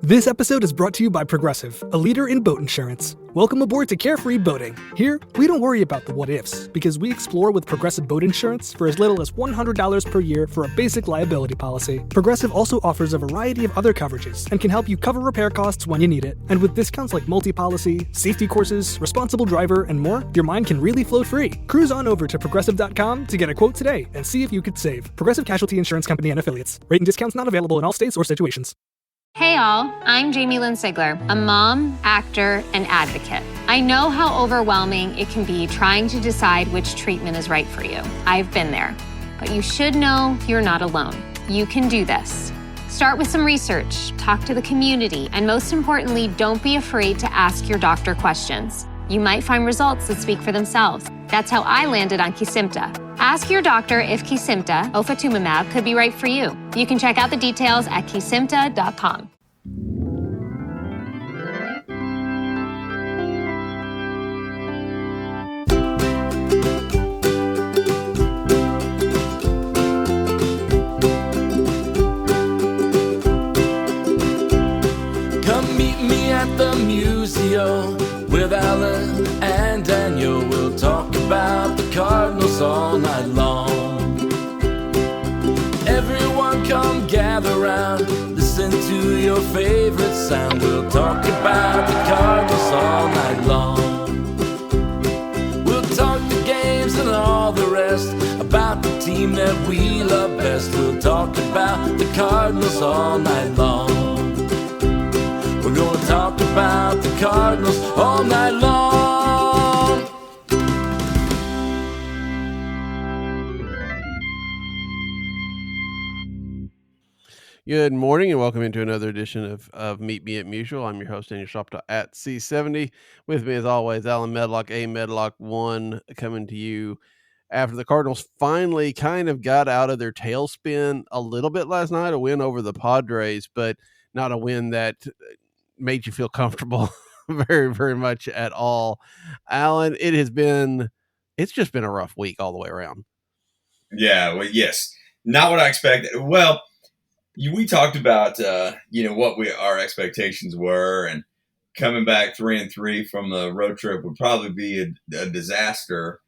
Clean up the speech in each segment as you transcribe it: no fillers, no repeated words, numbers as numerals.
This episode is brought to you by Progressive, a leader in boat insurance. Welcome aboard to Carefree Boating. Here, we don't worry about the what-ifs, because we explore with Progressive Boat Insurance for as little as $100 per year for a basic liability policy. Progressive also offers a variety of other coverages and can help you cover repair costs when you need it. And with discounts like multi-policy, safety courses, responsible driver, and more, your mind can really float free. Cruise on over to Progressive.com to get a quote today and see if you could save. Progressive Casualty Insurance Company and Affiliates. Rate and discounts not available in all states or situations. Hey all, I'm Jamie Lynn Sigler, a mom, actor, and advocate. I know how overwhelming it can be trying to decide which treatment is right for you. I've been there. But you should know you're not alone. You can do this. Start with some research, talk to the community, and most importantly, don't be afraid to ask your doctor questions. You might find results that speak for themselves. That's how I landed on Kesimpta. Ask your doctor if Kesimpta, ofatumumab, could be right for you. You can check out the details at kesimpta.com. Come meet me at the Musial with Alan and Daniel. We'll talk about the Cardinals all night long. Everyone come gather round, listen to your favorite sound. We'll talk about the Cardinals all night long. We'll talk the games and all the rest, about the team that we love best. We'll talk about the Cardinals all night long. We're gonna talk about the Cardinals all night long. Good morning and welcome into another edition of Meet Me at Musial. I'm your host, Daniel Shopta at C70. With me as always, Alan Medlock, a Medlock 1, coming to you after the Cardinals finally kind of got out of their tailspin a little bit last night, a win over the Padres, but not a win that made you feel comfortable very, very much at all. Alan, it's just been a rough week all the way around. Yeah, well, yes. Not what I expected. Well, we talked about, what our expectations were, and coming back 3-3 from the road trip would probably be a disaster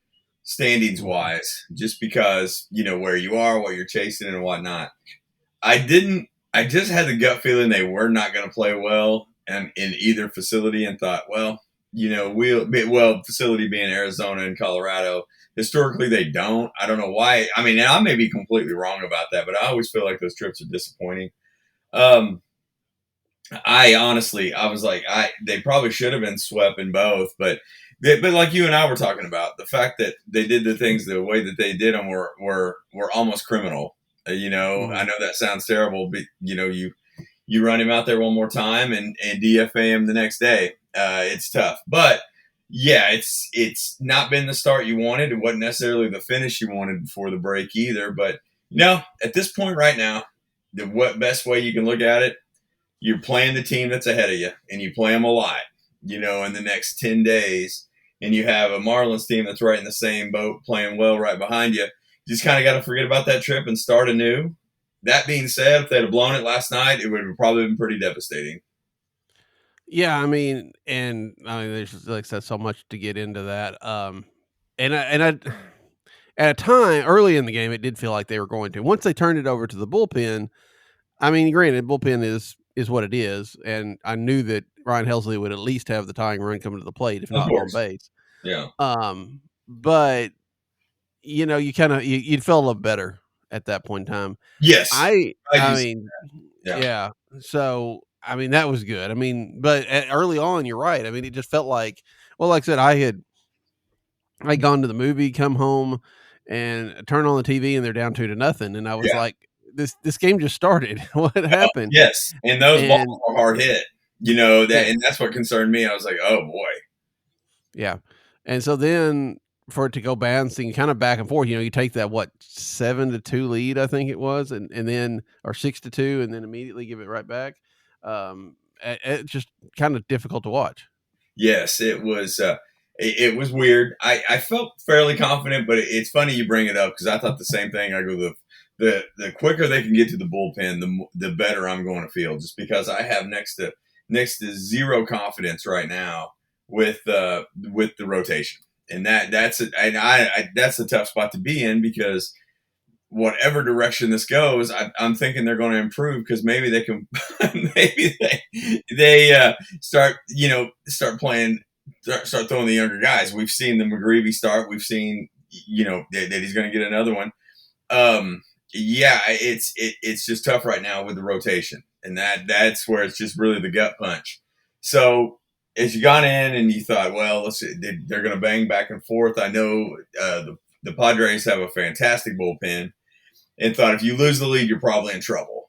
standings wise, just because, where you are, what you're chasing and whatnot. I just had the gut feeling they were not going to play well in either facility, and thought, facility being Arizona and Colorado, historically they don't. I don't know why. I mean, I may be completely wrong about that, but I always feel like those trips are disappointing. I was like, they probably should have been swept in both, but like you and I were talking about, the fact that they did the things the way that they did them were almost criminal. I know that sounds terrible, but you run him out there one more time and DFA him the next day. It's tough, but yeah, it's not been the start you wanted. It wasn't necessarily the finish you wanted before the break either. But at this point right now, the best way you can look at it, you're playing the team that's ahead of you, and you play them a lot, in the next 10 days, and you have a Marlins team that's right in the same boat, playing well right behind you. You just kind of got to forget about that trip and start anew. That being said, if they'd have blown it last night, it would have probably been pretty devastating. Yeah, I mean, there's, like I said, so much to get into that. And I at a time early in the game, it did feel like they were going to. Once they turned it over to the bullpen, I mean, granted, bullpen is what it is, and I knew that Ryan Helsley would at least have the tying run coming to the plate, if not on base. Yeah. But you kind of you'd feel a little better at that point in time. Yes. I mean, yeah. So. I mean, that was good. I mean, but early on, you're right. I mean, it just felt like I said, I'd gone to the movie, come home, and turn on the TV, and they're down 2-0, and I was like, this game just started. What happened? Yes, and those balls were hard hit. And that's what concerned me. I was like, oh boy. Yeah, and so then for it to go bouncing kind of back and forth, you take that 7-2 lead, I think it was, and then or 6-2, and then immediately give it right back. It's just kind of difficult to watch. Yes, it was. It was weird. I felt fairly confident, but it's funny you bring it up because I thought the same thing. I go, the quicker they can get to the bullpen, the better I'm going to feel. Just because I have next to zero confidence right now with the rotation, and that's a tough spot to be in, because whatever direction this goes, I'm thinking they're going to improve, because maybe they can, maybe they start playing, start throwing the younger guys. We've seen the McGreevy start. We've seen that he's going to get another one. It's just tough right now with the rotation, and that's where it's just really the gut punch. So as you got in and you thought, well, they're going to bang back and forth. I know the Padres have a fantastic bullpen, and thought if you lose the lead, you're probably in trouble.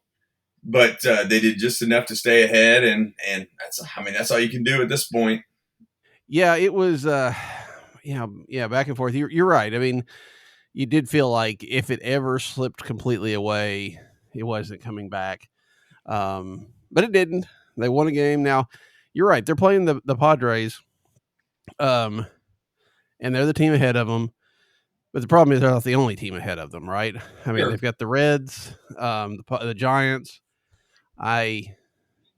But they did just enough to stay ahead, and that's all you can do at this point. Yeah, it was back and forth. You're right. I mean, you did feel like if it ever slipped completely away, it wasn't coming back. But it didn't. They won a game. Now, you're right. They're playing the Padres, and they're the team ahead of them. But the problem is they're not the only team ahead of them, right? I mean, They've got the Reds, the Giants. I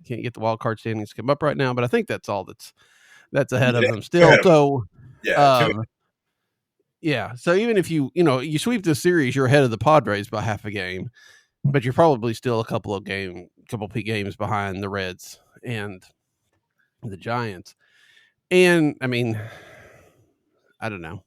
can't get the wild card standings to come up right now, but I think that's all that's ahead of them still. So, So even if you sweep the series, you're ahead of the Padres by half a game, but you're probably still a couple peak games behind the Reds and the Giants. And I mean, I don't know.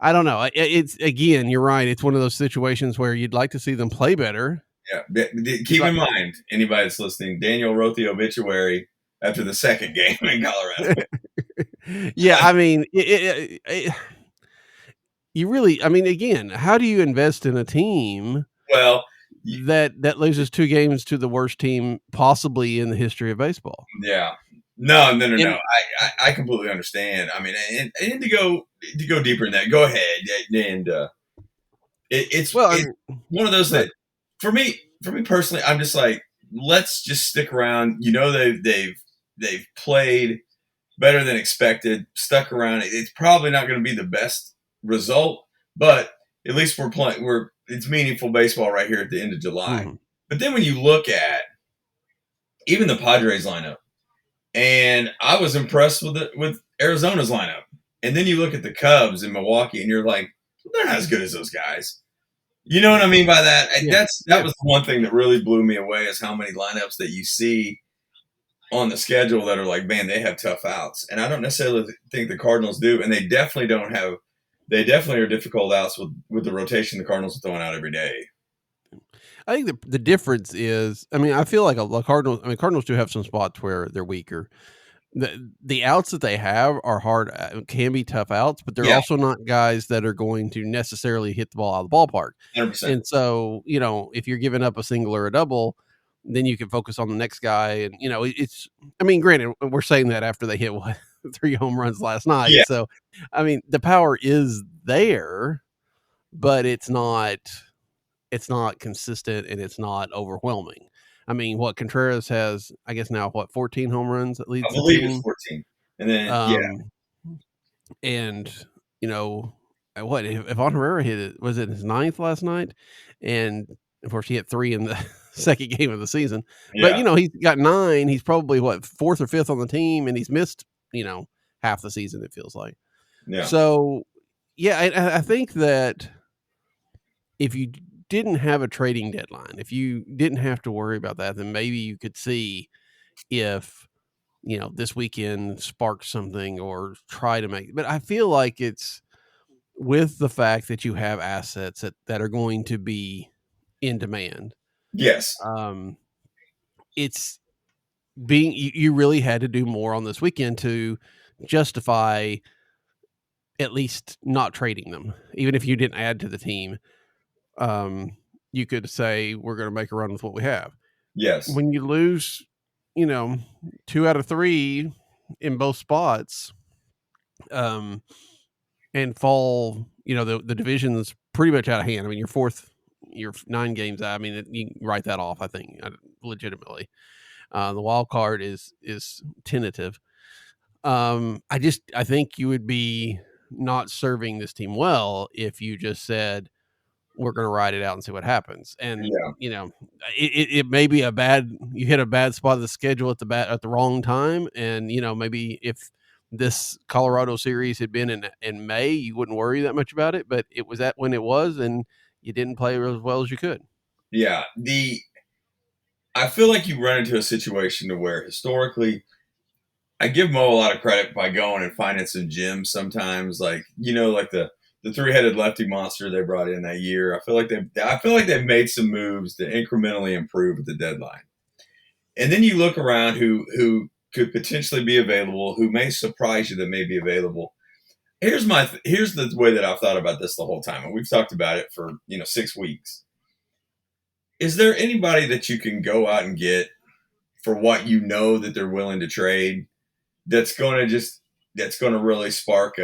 It's, again, you're right. It's one of those situations where you'd like to see them play better. Yeah. Keep in mind, anybody that's listening, Daniel wrote the obituary after the second game in Colorado. Yeah. I mean, you really, I mean, again, how do you invest in a team that loses 2 games to the worst team possibly in the history of baseball? Yeah. No. I completely understand. I mean, and to go deeper in that, go ahead. And it's one of those that, for me personally, I'm just like, let's just stick around. They've played better than expected, stuck around. It's probably not going to be the best result, but at least we're playing. It's meaningful baseball right here at the end of July. Mm-hmm. But then when you look at even the Padres lineup, and I was impressed with Arizona's lineup. And then you look at the Cubs in Milwaukee, and you're like, they're not as good as those guys. You know what I mean by that? Yeah. That was the one thing that really blew me away, is how many lineups that you see on the schedule that are like, man, they have tough outs. And I don't necessarily think the Cardinals do. And they definitely are difficult outs with the rotation the Cardinals are throwing out every day. I think the difference is, I mean, I feel like Cardinals do have some spots where they're weaker. The outs that they have are hard, can be tough outs, but they're also not guys that are going to necessarily hit the ball out of the ballpark. 100%. And so, if you're giving up a single or a double, then you can focus on the next guy. And, granted, we're saying that after they hit 3 home runs last night. Yeah. So, I mean, the power is there, but it's not consistent, and it's not overwhelming. I mean, Contreras has, I guess now 14 home runs at least? I believe it's 14. And then, and Ivan Herrera hit it, was it his 9th last night? And of course he hit 3 in the second game of the season, but he's got 9. He's probably 4th or 5th on the team, and he's missed, half the season, it feels like. Yeah. So I think that if you didn't have a trading deadline, if you didn't have to worry about that, then maybe you could see if, this weekend sparks something or try to make, but I feel like it's with the fact that you have assets that are going to be in demand. Yes. It's you really had to do more on this weekend to justify at least not trading them, even if you didn't add to the team. You could say we're going to make a run with what we have. Yes. When you lose, 2 out of 3 in both spots, and fall, the division is pretty much out of hand. I mean, you're 9 games out. I mean, you can write that off, I think, legitimately. The wild card is tentative. I think you would be not serving this team well if you just said, we're going to ride it out and see what happens. And Yeah. you know, it may be you hit a bad spot of the schedule at the wrong time. And you know, maybe if this Colorado series had been in May, you wouldn't worry that much about it. But it was when it was, and you didn't play as well as you could. Yeah. I feel like you run into a situation to where historically, I give Mo a lot of credit by going and finding some gems sometimes, like, you know, like the three-headed lefty monster they brought in that year. I feel like they've made some moves to incrementally improve at the deadline. And then you look around who could potentially be available, who may surprise you that may be available. Here's the way that I've thought about this the whole time, and we've talked about it for 6 weeks. Is there anybody that you can go out and get for what you know that they're willing to trade that's going to really spark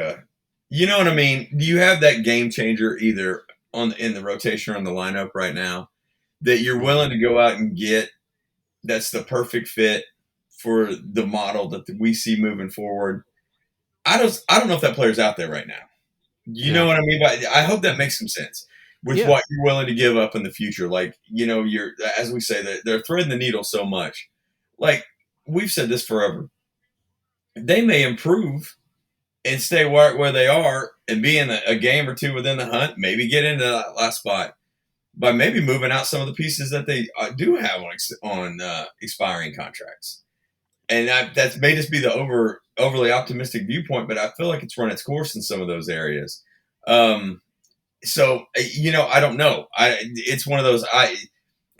you know what I mean? Do you have that game changer either in the rotation or in the lineup right now that you're willing to go out and get that's the perfect fit for the model that we see moving forward? I don't know if that player's out there right now. You know what I mean? But I hope that makes some sense with what you're willing to give up in the future. Like, you know, as we say, they're threading the needle so much. Like, we've said this forever. They may improve and stay where they are and be in a game or two within the hunt, maybe get into that last spot by maybe moving out some of the pieces that they do have on expiring contracts. And that may just be the overly optimistic viewpoint, but I feel like it's run its course in some of those areas. So, you know, I don't know. It's one of those.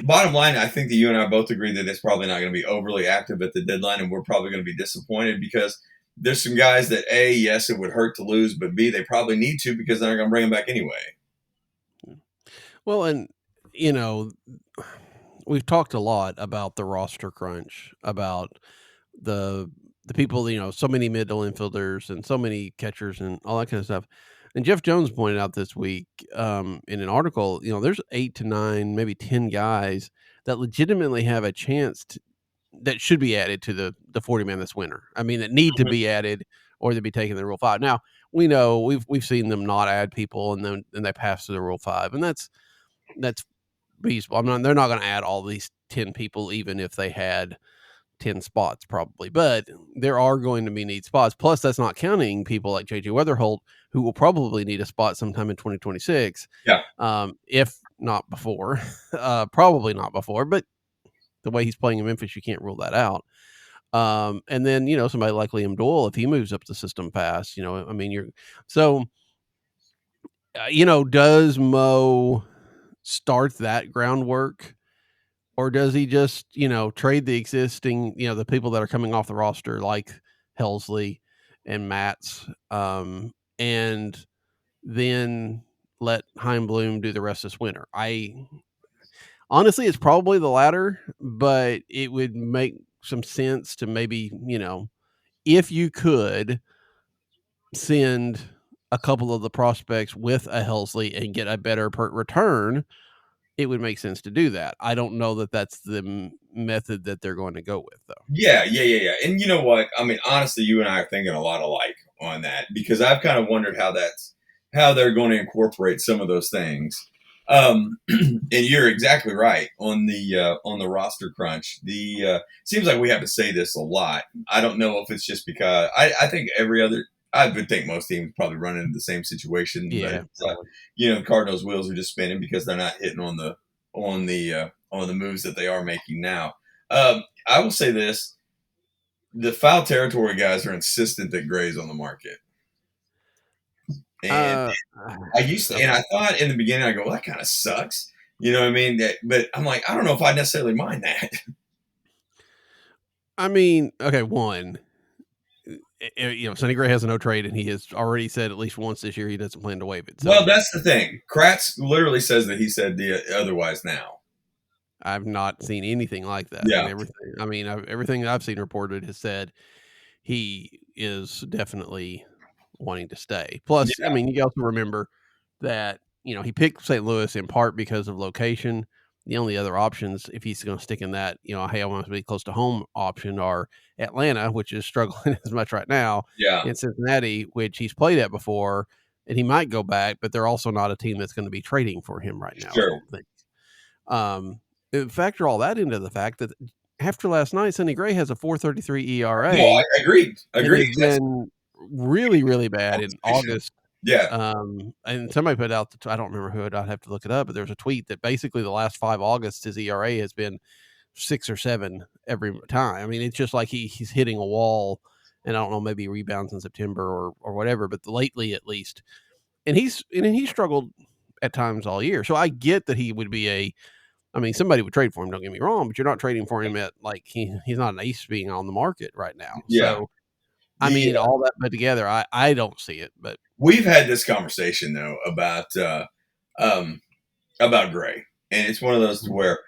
Bottom line, I think that you and I both agree that it's probably not going to be overly active at the deadline, and we're probably going to be disappointed because there's some guys that A, yes, it would hurt to lose, but B, they probably need to because they're going to bring them back anyway. Well, and you know, we've talked a lot about the roster crunch, about the people, you know, so many middle infielders and so many catchers and all that kind of stuff. And Jeff Jones pointed out this week in an article, you know, there's 8 to 9, maybe 10 guys that legitimately have a chance that should be added to the 40-man this winter. I mean, that need to be added or they'd be taking the Rule 5. Now, we know we've seen them not add people and they pass to the Rule 5, and that's feasible. They're not going to add all these 10 people even if they had 10 spots probably, but there are going to be need spots. Plus, that's not counting people like JJ Weatherholt, who will probably need a spot sometime in 2026. Yeah. If not before, probably not before, but the way he's playing in Memphis, you can't rule that out. And then, you know, somebody like Liam Doyle, if he moves up the system fast, you know, I mean, you know, does Mo start that groundwork? Or does he just, you know, trade the existing, you know, the people that are coming off the roster like Helsley and Matz, and then let Heimblum do the rest this winter? Honestly, it's probably the latter, but it would make some sense to maybe, you know, if you could send a couple of the prospects with a Helsley and get a better return, it would make sense to do that. I don't know that that's the method that they're going to go with, though. Yeah. And you know what? I mean, honestly, you and I are thinking a lot alike on that because I've kind of wondered how they're going to incorporate some of those things. And you're exactly right on the roster crunch. Seems like we have to say this a lot. I don't know if it's just because I think I would think most teams probably run into the same situation. Yeah, but, you know, the Cardinals' wheels are just spinning because they're not hitting on the moves that they are making now. I will say this: the foul territory guys are insistent that Gray's on the market. And I thought in the beginning, I go, well, that kind of sucks. You know what I mean? But I'm like, I don't know if I necessarily mind that. I mean, okay, one, you know, Sonny Gray has a no trade, and he has already said at least once this year he doesn't plan to waive it. So. Well, that's the thing. Kratz literally says that he said otherwise now. I've not seen anything like that. Yeah. Everything I've seen reported has said he is definitely wanting to stay. Plus, I mean, you also remember that, you know, he picked St. Louis in part because of location. The only other options, if he's going to stick in that, you know, hey, I want to be close to home option, are Atlanta, which is struggling as much right now, yeah, and Cincinnati, which he's played at before, and he might go back, but they're also not a team that's going to be trading for him right now. Sure. I don't think. Factor all that into the fact that after last night, Sonny Gray has a 4.33 ERA. No, I agreed. It's been really, really bad in August. Yeah. And somebody put out, I don't remember who, I'd have to look it up, but there was a tweet that basically the last 5 Augusts, his ERA has been 6 or 7 every time. I mean, it's just like he's hitting a wall, and I don't know, maybe rebounds in September or whatever, but lately at least. And he struggled at times all year. So I get that he would be somebody would trade for him, don't get me wrong, but you're not trading for him at like he's not an ace being on the market right now. Yeah. So all that put together, I don't see it. But we've had this conversation though about Gray, and it's one of those where,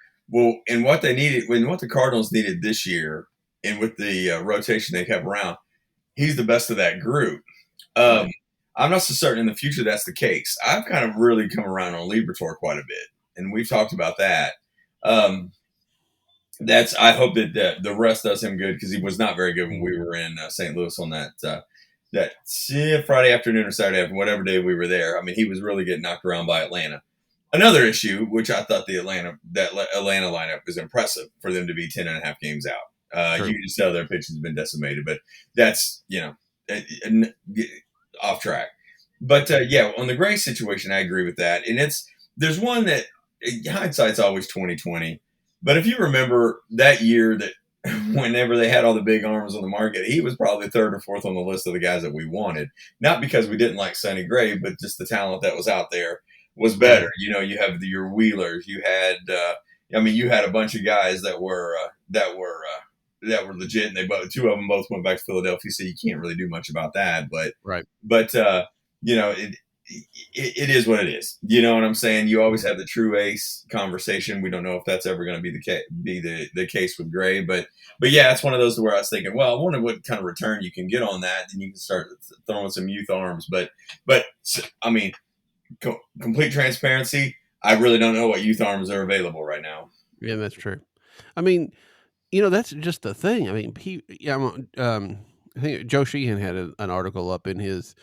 and what they needed, what the Cardinals needed this year, and with the rotation they kept around, he's the best of that group. I'm not so certain in the future that's the case. I've kind of really come around on Liberatore quite a bit, and we've talked about that. I hope that the rest does him good, because he was not very good when we were in St. Louis on that Friday afternoon or Saturday afternoon, whatever day we were there. I mean, he was really getting knocked around by Atlanta. Another issue, which I thought the Atlanta lineup was impressive for them to be 10.5 games out. You can just tell their pitching's been decimated, but that's, off track. But on the Gray situation, I agree with that. And there's one that hindsight's always 20/20. But if you remember that year, that whenever they had all the big arms on the market, he was probably 3rd or 4th on the list of the guys that we wanted. Not because we didn't like Sonny Gray, but just the talent that was out there was better. You have your Wheelers. You had, you had a bunch of guys that were legit, and two of them both went back to Philadelphia. So you can't really do much about that. But it is what it is. You know what I'm saying? You always have the true ace conversation. We don't know if that's ever going to be the case with Gray, but yeah, it's one of those where I was thinking, well, I wonder what kind of return you can get on that, and you can start throwing some youth arms. But I mean, complete transparency, I really don't know what youth arms are available right now. Yeah, that's true. I mean, that's just the thing. I mean, I think Joe Sheehan had an article up in his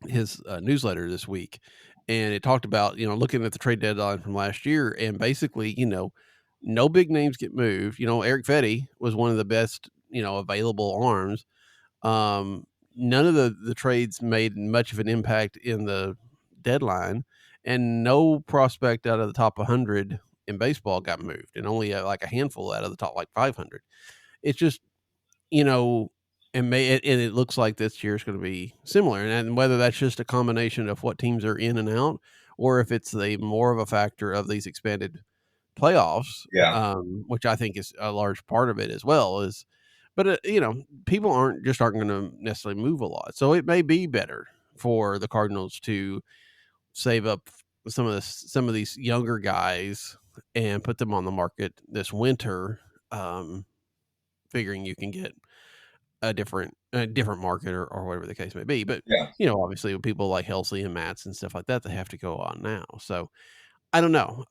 newsletter this week, and it talked about, looking at the trade deadline from last year, and basically, no big names get moved. Erick Fedde was one of the best, available arms. None of the trades made much of an impact in the deadline, and no prospect out of the top 100 in baseball got moved, and only like a handful out of the top like 500. It's just, and it looks like this year is going to be similar, and whether that's just a combination of what teams are in and out, or if it's more of a factor of these expanded playoffs, which I think is a large part of it as well. But people aren't going to necessarily move a lot, so it may be better for the Cardinals to save up some of these younger guys and put them on the market this winter, figuring you can get a different market or whatever the case may be. But obviously with people like Helsley and Matz and stuff like that, they have to go on now. So I don't know.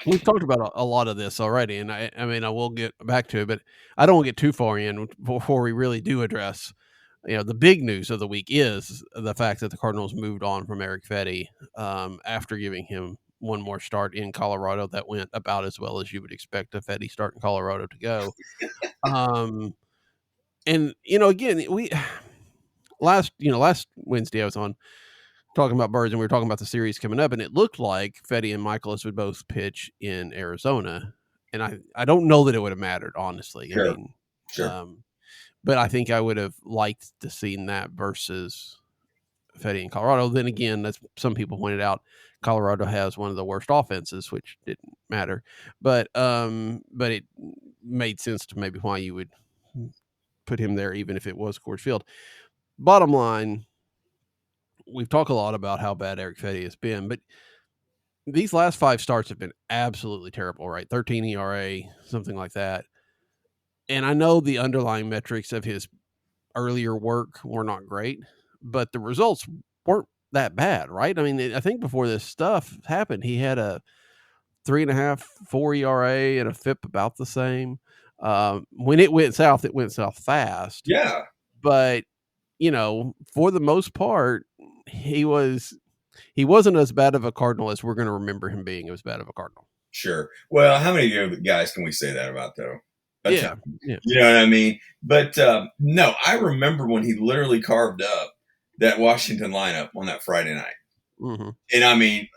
We've talked about a lot of this already, and I will get back to it, but I don't want to get too far in before we really do address, the big news of the week is the fact that the Cardinals moved on from Erick Fedde after giving him one more start in Colorado that went about as well as you would expect a Fedde start in Colorado to go. And again, last Wednesday I was on talking about Birds, and we were talking about the series coming up, and it looked like Fedde and Michaelis would both pitch in Arizona, and I don't know that it would have mattered, honestly. Sure. I mean, but I think I would have liked to seen that versus Fedde in Colorado. Then again, as some people pointed out, Colorado has one of the worst offenses, which didn't matter, but it made sense to maybe why you would put him there, even if it was Coors Field. Bottom line, we've talked a lot about how bad Erick Fedde has been, but these last 5 starts have been absolutely terrible, right? 13 ERA, something like that. And I know the underlying metrics of his earlier work were not great, but the results weren't that bad, right? I mean, I think before this stuff happened, he had a 3.5, 4 ERA and a FIP about the same. When it went south fast. Yeah. But for the most part, he wasn't as bad of a Cardinal as we're going to remember him being as bad of a Cardinal. Sure. Well, how many guys can we say that about, though? Yeah. You know what I mean? But no, I remember when he literally carved up that Washington lineup on that Friday night. Mm-hmm. And I mean,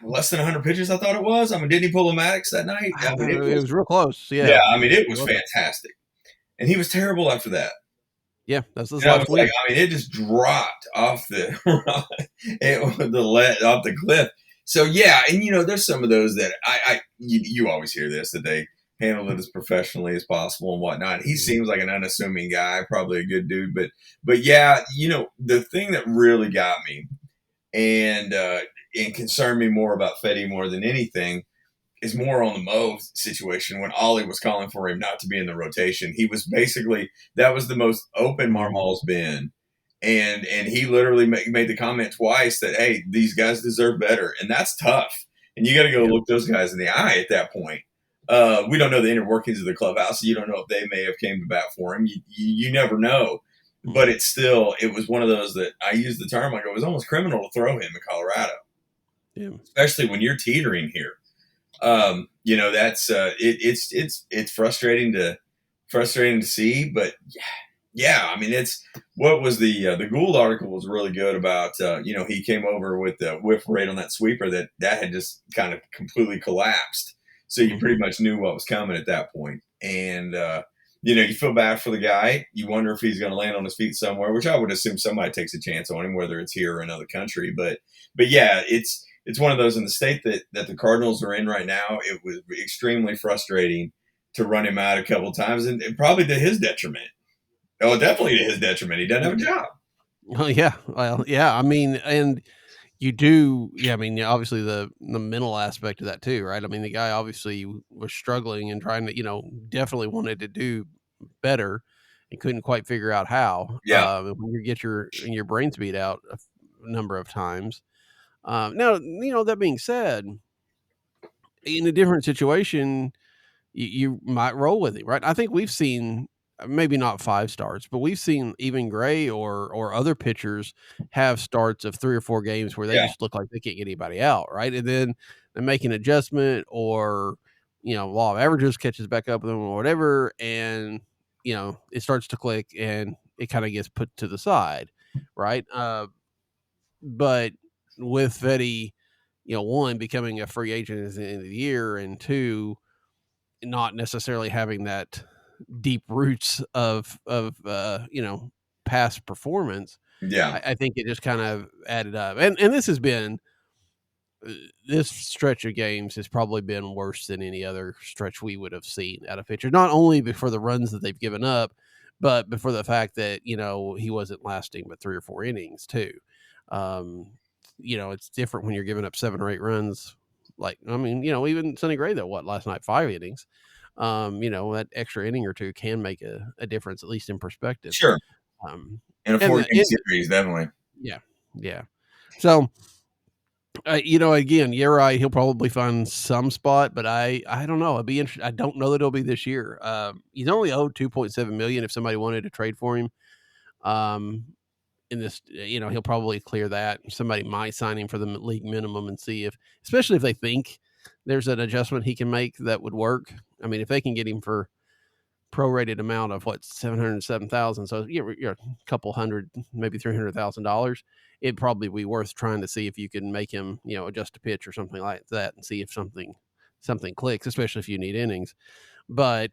less than 100 pitches, I thought it was. I mean, didn't he pull a Maddox that night? I mean, it was real close. Yeah. Yeah, I mean, it was fantastic. And he was terrible after that. Yeah, that's his last week. I mean, it just dropped off off the cliff. So yeah, and there's some of those that you always hear this, that they handle it as professionally as possible and whatnot. He seems like an unassuming guy, probably a good dude, but yeah, the thing that really got me and concerned me more about Fedde more than anything is more on the Mo situation when Ollie was calling for him not to be in the rotation. He was basically, that was the most open Marmol's been. And he literally made the comment twice that, hey, these guys deserve better. And that's tough. And you got to go look those guys in the eye at that point. We don't know the inner workings of the clubhouse. You don't know if they may have came to bat for him. You never know. But it was one of those that I used the term, like it was almost criminal to throw him in Colorado. Yeah. Especially when you're teetering here. That's it's frustrating to see, but yeah, I mean, what was the Gould article was really good about, he came over with the whiff rate on that sweeper that had just kind of completely collapsed. So you pretty much knew what was coming at that point. And, you feel bad for the guy. You wonder if he's going to land on his feet somewhere, which I would assume somebody takes a chance on him, whether it's here or another country. But yeah, it's one of those in the state that the Cardinals are in right now. It was extremely frustrating to run him out a couple of times, and probably to his detriment. Oh, definitely to his detriment. He doesn't have a job. Oh, yeah. Well, yeah. I mean, and you do. Yeah. I mean, obviously the mental aspect of that too, right? I mean, the guy obviously was struggling and trying to, definitely wanted to do better and couldn't quite figure out how. Yeah. When you get your brains beat out a number of times. Now, that being said, in a different situation, you might roll with it, right? I think we've seen, maybe not 5 starts, but we've seen even Gray or other pitchers have starts of 3 or 4 games where they just look like they can't get anybody out, right? And then they make an adjustment, or law of averages catches back up with them or whatever, and it starts to click and it kind of gets put to the side, right? But with Fedde, one, becoming a free agent at the end of the year, and 2, not necessarily having that deep roots of past performance. Yeah. I think it just kind of added up. And this has been, this stretch of games has probably been worse than any other stretch we would have seen out of pitchers, not only before the runs that they've given up, but before the fact that, he wasn't lasting but 3 or 4 innings too. It's different when you're giving up 7 or 8 runs. Like, I mean, even Sonny Gray, though, last night, 5 innings. That extra inning or 2 can make a difference, at least in perspective. Sure. In a 4-game series, definitely. Yeah. Yeah. So, again, you're right. He'll probably find some spot, but I don't know. It'd be interesting. I don't know that it'll be this year. He's only owed $2.7 million if somebody wanted to trade for him. In this, he'll probably clear that. Somebody might sign him for the league minimum and see especially if they think there's an adjustment he can make that would work. I mean, if they can get him for prorated amount of $707,000, so you're a couple hundred, maybe $300,000, it'd probably be worth trying to see if you can make him, adjust a pitch or something like that, and see if something clicks, especially if you need innings. But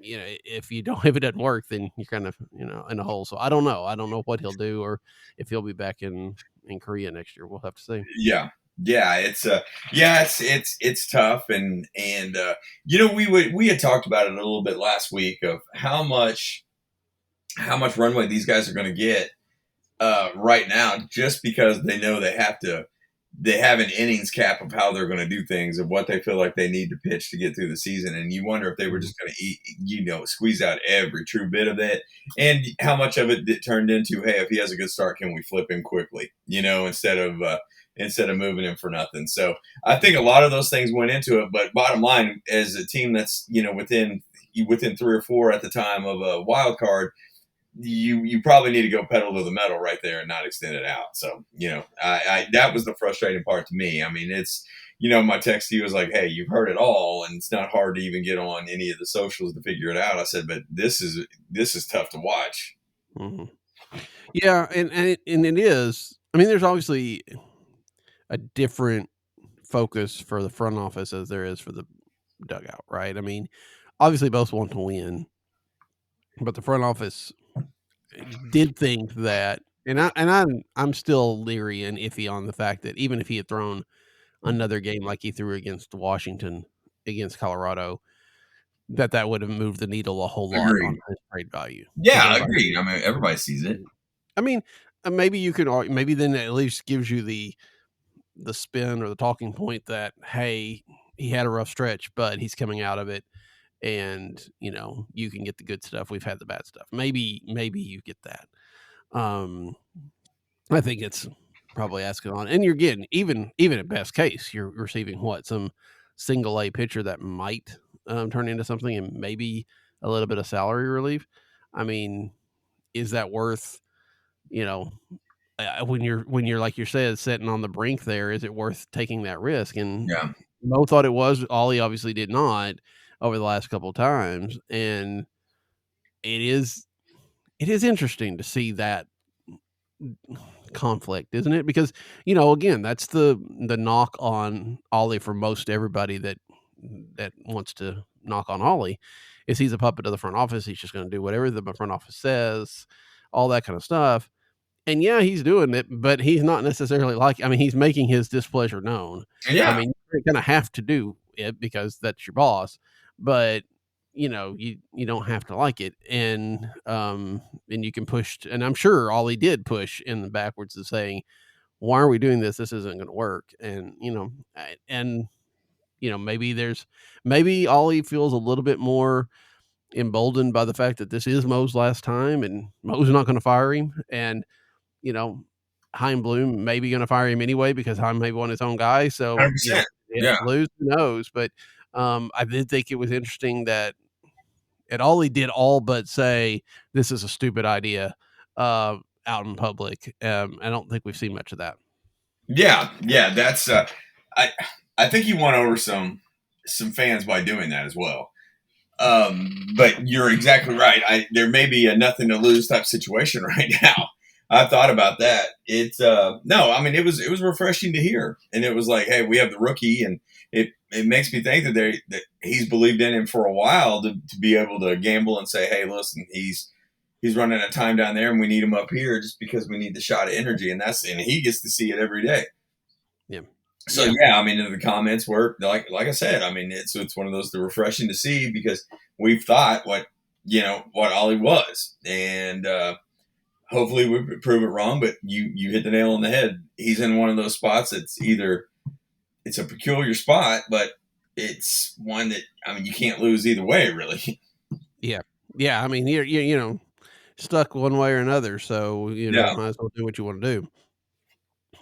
if it doesn't work, then you're kind of in a hole. So I don't know what he'll do, or if he'll be back in Korea next year. We'll have to see. Yeah. It's tough, and we had talked about it a little bit last week of how much runway these guys are going to get right now, just because they know they have an innings cap of how they're going to do things, of what they feel like they need to pitch to get through the season. And you wonder if they were just going to squeeze out every true bit of it, and how much of it turned into, hey, if he has a good start, can we flip him quickly, instead of moving him for nothing. So I think a lot of those things went into it, but bottom line, as a team that's, within 3 or 4 at the time of a wild card, you probably need to go pedal to the metal right there and not extend it out. So, I that was the frustrating part to me. I mean, it's, my text to you was like, hey, you've heard it all, and it's not hard to even get on any of the socials to figure it out. I said, but this is tough to watch. Mm-hmm. Yeah, and it is. I mean, there's obviously a different focus for the front office as there is for the dugout, right? I mean, obviously both want to win, but the front office did think that, and I'm still leery and iffy on the fact that even if he had thrown another game like he threw against Washington, against Colorado, that would have moved the needle a whole lot on his trade value. Yeah, agreed. I mean, everybody sees it. I mean, maybe you could, maybe then at least gives you the spin or the talking point that, hey, he had a rough stretch, but he's coming out of it, and you can get the good stuff. We've had the bad stuff. Maybe you get that. I think it's probably asking on, and you're getting even at best case, you're receiving some single A pitcher that might turn into something, and maybe a little bit of salary relief. I mean, is that worth, when you're like you said, sitting on the brink there, is it worth taking that risk? And Mo thought it was. Ollie obviously did not over the last couple of times, and it is interesting to see that conflict, isn't it? Because again, that's the knock on Ollie for most everybody that wants to knock on Ollie, is he's a puppet of the front office. He's just going to do whatever the front office says, all that kind of stuff. And yeah, he's doing it, but he's not necessarily he's making his displeasure known. Yeah. I mean, you're going to have to do it because that's your boss, but you don't have to like it. And you can push, and I'm sure Ollie did push in the backwards of saying, why are we doing this? This isn't going to work. And, maybe Ollie feels a little bit more emboldened by the fact that this is Mo's last time and Mo's not going to fire him. And, Chaim Bloom maybe going to fire him anyway because Chaim may want his own guy. So lose, who knows? But I did think it was interesting that Ollie did all but say this is a stupid idea out in public. I don't think we've seen much of that. Yeah, that's I think he won over some fans by doing that as well. But you're exactly right. There may be a nothing to lose type situation right now. I thought about that. It's no, I mean, it was refreshing to hear, and it was like, hey, we have the rookie, and it makes me think that he's believed in him for a while to be able to gamble and say, hey, listen, he's running out of time down there, and we need him up here just because we need the shot of energy, and he gets to see it every day. Yeah. So I mean, the comments were like I said, I mean, it's one of those that refreshing to see because we've thought what Ollie was, and hopefully we prove it wrong. But you hit the nail on the head. He's in one of those spots that's it's a peculiar spot, but it's one that, I mean, you can't lose either way, really. Yeah. I mean, you're stuck one way or another, so might as well do what you want to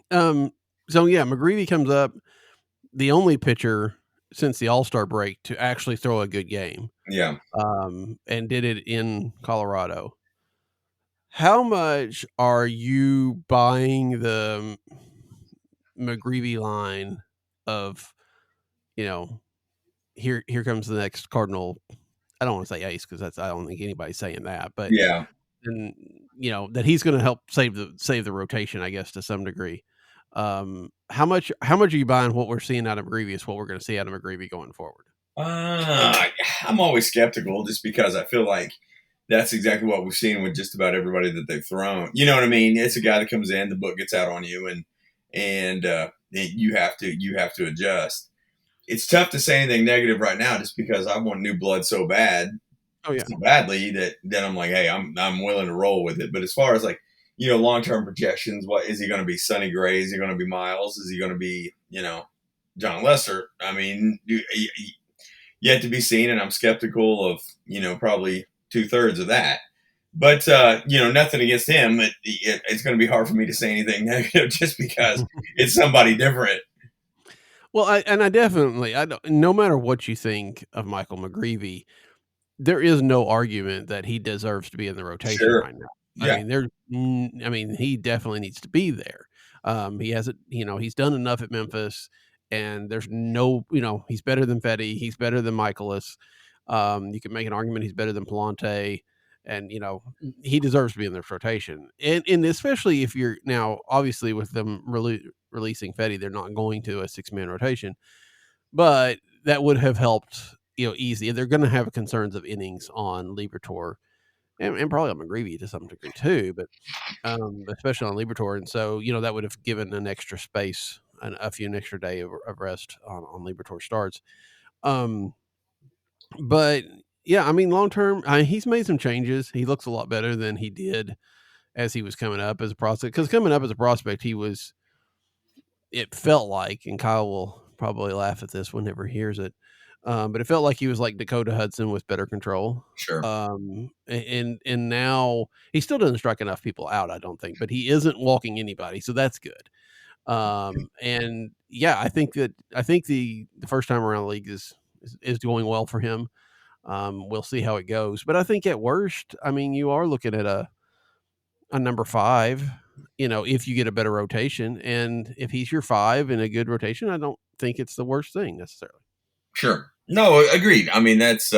do. So yeah, McGreevy comes up, the only pitcher since the All-Star break to actually throw a good game. Yeah. And did it in Colorado. How much are you buying the McGreevy line of, here comes the next Cardinal? I don't want to say ace because I don't think anybody's saying that, but and that he's going to help save the rotation, I guess, to some degree. How much are you buying what we're seeing out of McGreevy is what we're going to see out of McGreevy going forward? I'm always skeptical just because I feel like that's exactly what we've seen with just about everybody that they've thrown. You know what I mean? It's a guy that comes in, the book gets out on you, and you have to adjust. It's tough to say anything negative right now just because I want new blood so bad, so badly that I'm like, hey, I'm willing to roll with it. But as far as like, long-term projections, what is he going to be? Sonny Gray? Is he going to be Miles? Is he going to be, John Lester? I mean, yet to be seen, and I'm skeptical of, probably 2/3 of that. But, nothing against him. It's going to be hard for me to say anything negative just because it's somebody different. Well, I definitely, no matter what you think of Michael McGreevy, there is no argument that he deserves to be in the rotation Sure. right now. Yeah. I mean, he definitely needs to be there. He hasn't, he's done enough at Memphis, and there's no, he's better than Fedde, he's better than Michaelis. You can make an argument he's better than Palante, and he deserves to be in this rotation. And especially if you're now, obviously, with them releasing Fedde, they're not going to a 6-man rotation, but that would have helped, easy. They're going to have concerns of innings on Liberatore and probably on McGreevy to some degree too, but especially on Liberatore. And so, that would have given an extra space and a few an extra day of rest on Liberatore starts. But yeah, I mean, long term, he's made some changes. He looks a lot better than he did as he was coming up as a prospect. Because coming up as a prospect, it felt like, and Kyle will probably laugh at this whenever he hears it, but it felt like he was like Dakota Hudson with better control. Sure. And now he still doesn't strike enough people out, I don't think, but he isn't walking anybody, so that's good. And yeah, I think the first time around the league is going well for him. We'll see how it goes, but I think at worst, I mean, you are looking at a number 5, if you get a better rotation, and if he's your 5 in a good rotation, I don't think it's the worst thing necessarily. Sure. No, agreed. I mean, that's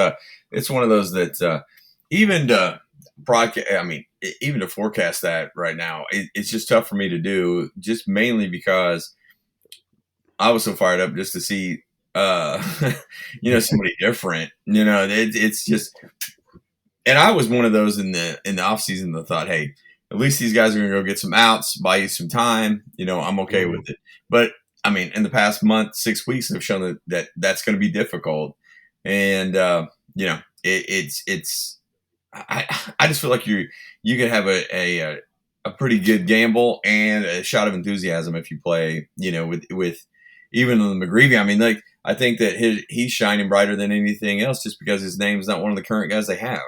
it's one of those that even to broadcast. I mean, even to forecast that right now, it's just tough for me to do. Just mainly because I was so fired up just to see, somebody different. It's just, and I was one of those in the off season that thought, hey, at least these guys are going to go get some outs, buy you some time. I'm okay with it. But I mean, in the past month, 6 weeks have shown that that's going to be difficult. And, it's I just feel like you can have a pretty good gamble and a shot of enthusiasm if you play, with even the McGreevy. I mean, like, I think that he's shining brighter than anything else just because his name's not one of the current guys they have.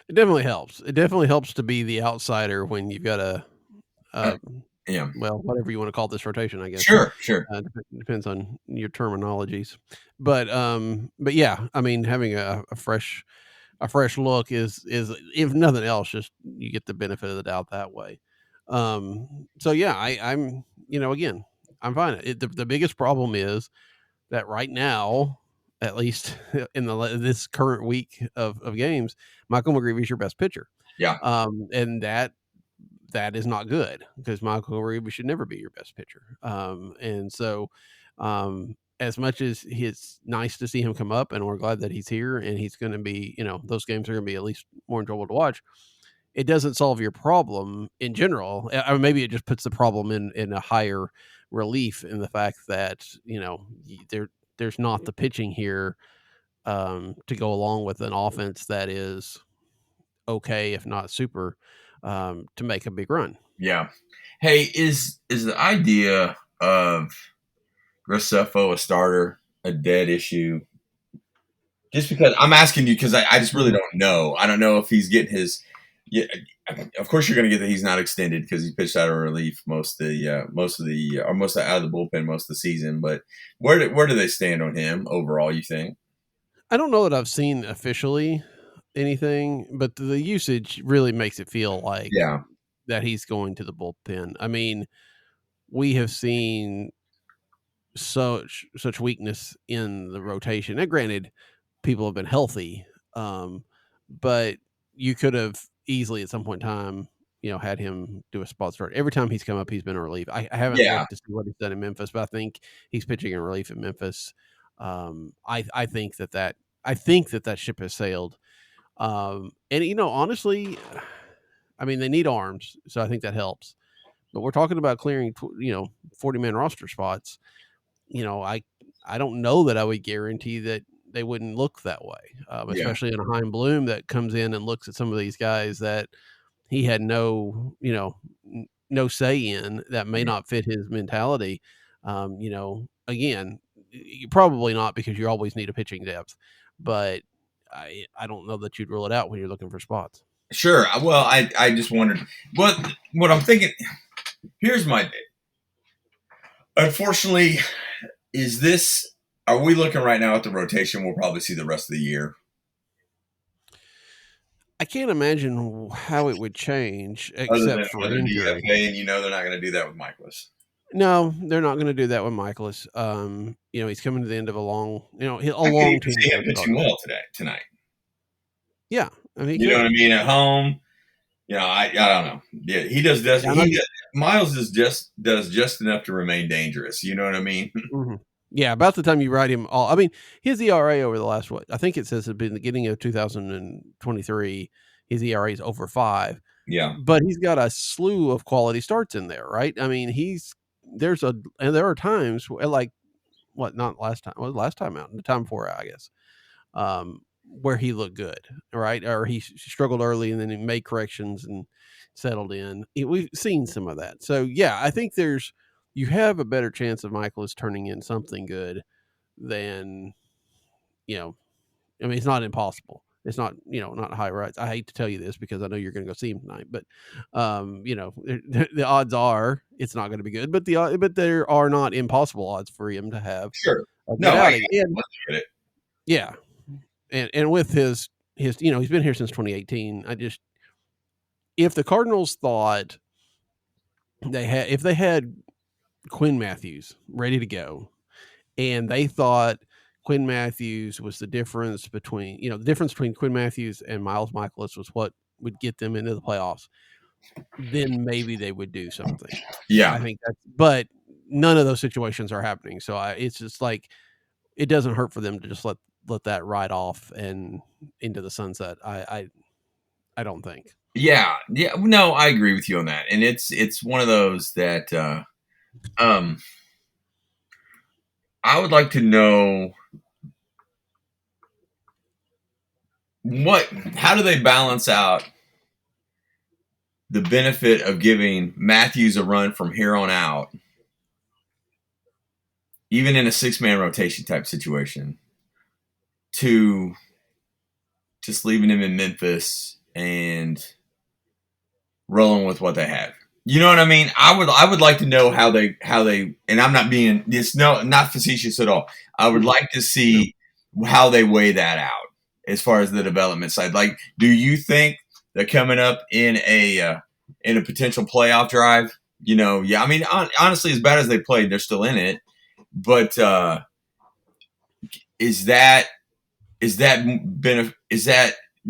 It definitely helps. It definitely helps to be the outsider when you've got well, whatever you want to call this rotation, I guess. Sure. Depends on your terminologies, but yeah, I mean, having a fresh look is if nothing else, just you get the benefit of the doubt that way. So yeah, I'm again, I'm fine. The biggest problem is that right now, at least in this current week of games, Michael McGreevy is your best pitcher. Yeah. And that is not good because Michael McGreevy should never be your best pitcher. And so, as much as it's nice to see him come up, and we're glad that he's here, and he's going to be, those games are going to be at least more enjoyable to watch. It doesn't solve your problem in general. Or maybe it just puts the problem in a higher relief in the fact that there's not the pitching here to go along with an offense that is okay, if not super, to make a big run. Yeah. Hey, is the idea of Graceffo a starter a dead issue? Just because I'm asking you, because I just really don't know. I don't know if he's getting his. Yeah, of course you're going to get that he's not extended because he pitched out of relief most of the out of the bullpen most of the season. But where do they stand on him overall? You think? I don't know that I've seen officially anything, but the usage really makes it feel like that he's going to the bullpen. I mean, we have seen such weakness in the rotation. And granted, people have been healthy, but you could have easily at some point in time, had him do a spot start. Every time he's come up, he's been in relief. I haven't looked to see what he's done in Memphis, but I think he's pitching in relief in Memphis. I think that ship has sailed. And honestly, I mean, they need arms, so I think that helps. But we're talking about clearing, 40-man roster spots. I don't know that I would guarantee that they wouldn't look that way, especially in a Chaim Bloom that comes in and looks at some of these guys that he had no say in, that may not fit his mentality. Again, probably not, because you always need a pitching depth, but I don't know that you'd rule it out when you're looking for spots. Sure. Well, I just wondered what I'm thinking. Here's my. Unfortunately, are we looking right now at the rotation we'll probably see the rest of the year? I can't imagine how it would change other than except for another injury. DFA, and they're not going to do that with Michaelis. No, they're not going to do that with Michaelis. He's coming to the end of a long, a I could long even see him tenured pitching start. well tonight. Yeah, I mean, he You know could. what I mean? At home, I don't know. Yeah, he does. Yeah, I know Miles does just enough to remain dangerous. You know what I mean? Mhm. Yeah, about the time you write him all. I mean, his ERA over the last I think it says at the beginning of 2023, his ERA is over 5. Yeah, But he's got a slew of quality starts in there, right? I mean, there are times like not last time, last time out, the time before, I guess, where he looked good, right? Or he struggled early and then he made corrections and settled in. We've seen some of that. So yeah, I think you have a better chance of Michaelis turning in something good than, I mean, it's not impossible. It's not, not high rights. I hate to tell you this because I know you're going to go see him tonight, but the odds are it's not going to be good, but there are not impossible odds for him to have sure. a No, good I outing. And get it. yeah, and with his, he's been here since 2018. If the Cardinals thought if they had Quinn Matthews ready to go, and they thought Quinn Matthews was the difference between, Quinn Matthews and Miles Michaelis was what would get them into the playoffs, then maybe they would do something. Yeah, I think but none of those situations are happening. So it's just like, it doesn't hurt for them to just let that ride off and into the sunset. I don't think. yeah. No, I agree with you on that, and it's one of those that I would like to know how do they balance out the benefit of giving Matthews a run from here on out, even in a 6-man rotation type situation, to just leaving him in Memphis and rolling with what they have. You know what I mean? I would like to know how they and I'm not being not facetious at all. I would like to see how they weigh that out as far as the development side. Like, do you think they're coming up in a potential playoff drive? Yeah. I mean, honestly, as bad as they played, they're still in it. But is that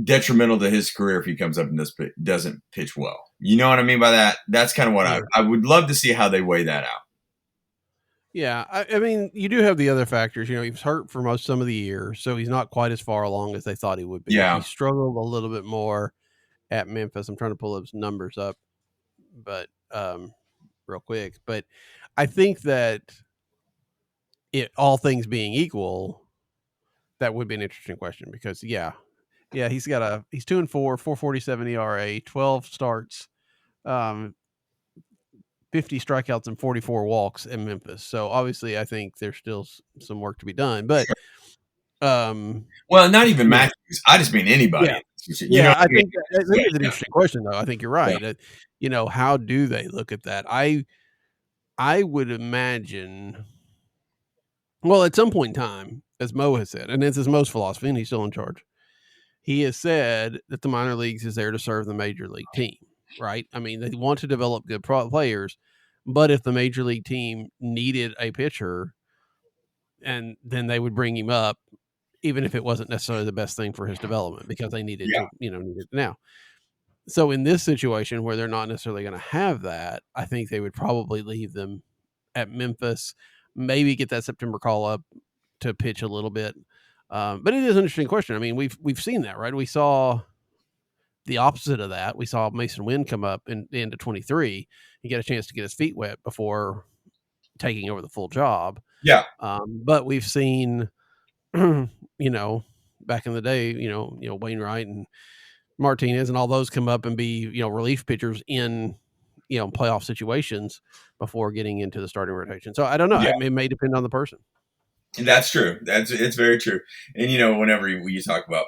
detrimental to his career if he comes up and doesn't pitch well? You know what I mean by that? That's kind of what I would love to see how they weigh that out. Yeah, I mean, you do have the other factors. He was hurt for some of the year, so he's not quite as far along as they thought he would be. Yeah. He struggled a little bit more at Memphis. I'm trying to pull those numbers up, but real quick. But I think that all things being equal, that would be an interesting question because he's 2-4, 4.47 ERA, 12 starts, 50 strikeouts and 44 walks in Memphis. So obviously, I think there's still some work to be done. But well, not even Matthews. I just mean anybody. Yeah, I think it's an interesting question, though. I think you're right. Yeah. How do they look at that? I would imagine. Well, at some point in time, as Mo has said, and this is Mo's philosophy, and he's still in charge. He has said that the minor leagues is there to serve the major league team, right? I mean, they want to develop good players, but if the major league team needed a pitcher, and then they would bring him up, even if it wasn't necessarily the best thing for his development because they needed to, need it now. So in this situation where they're not necessarily going to have that, I think they would probably leave them at Memphis, maybe get that September call up to pitch a little bit. But it is an interesting question. I mean, we've seen that, right? We saw the opposite of that. We saw Mason Wynn come up in the end of 23 and get a chance to get his feet wet before taking over the full job. Yeah. But we've seen, back in the day, Wainwright and Martinez and all those come up and be, relief pitchers in, playoff situations before getting into the starting rotation. So I don't know. It may depend on the person. That's true. It's very true. And whenever you talk about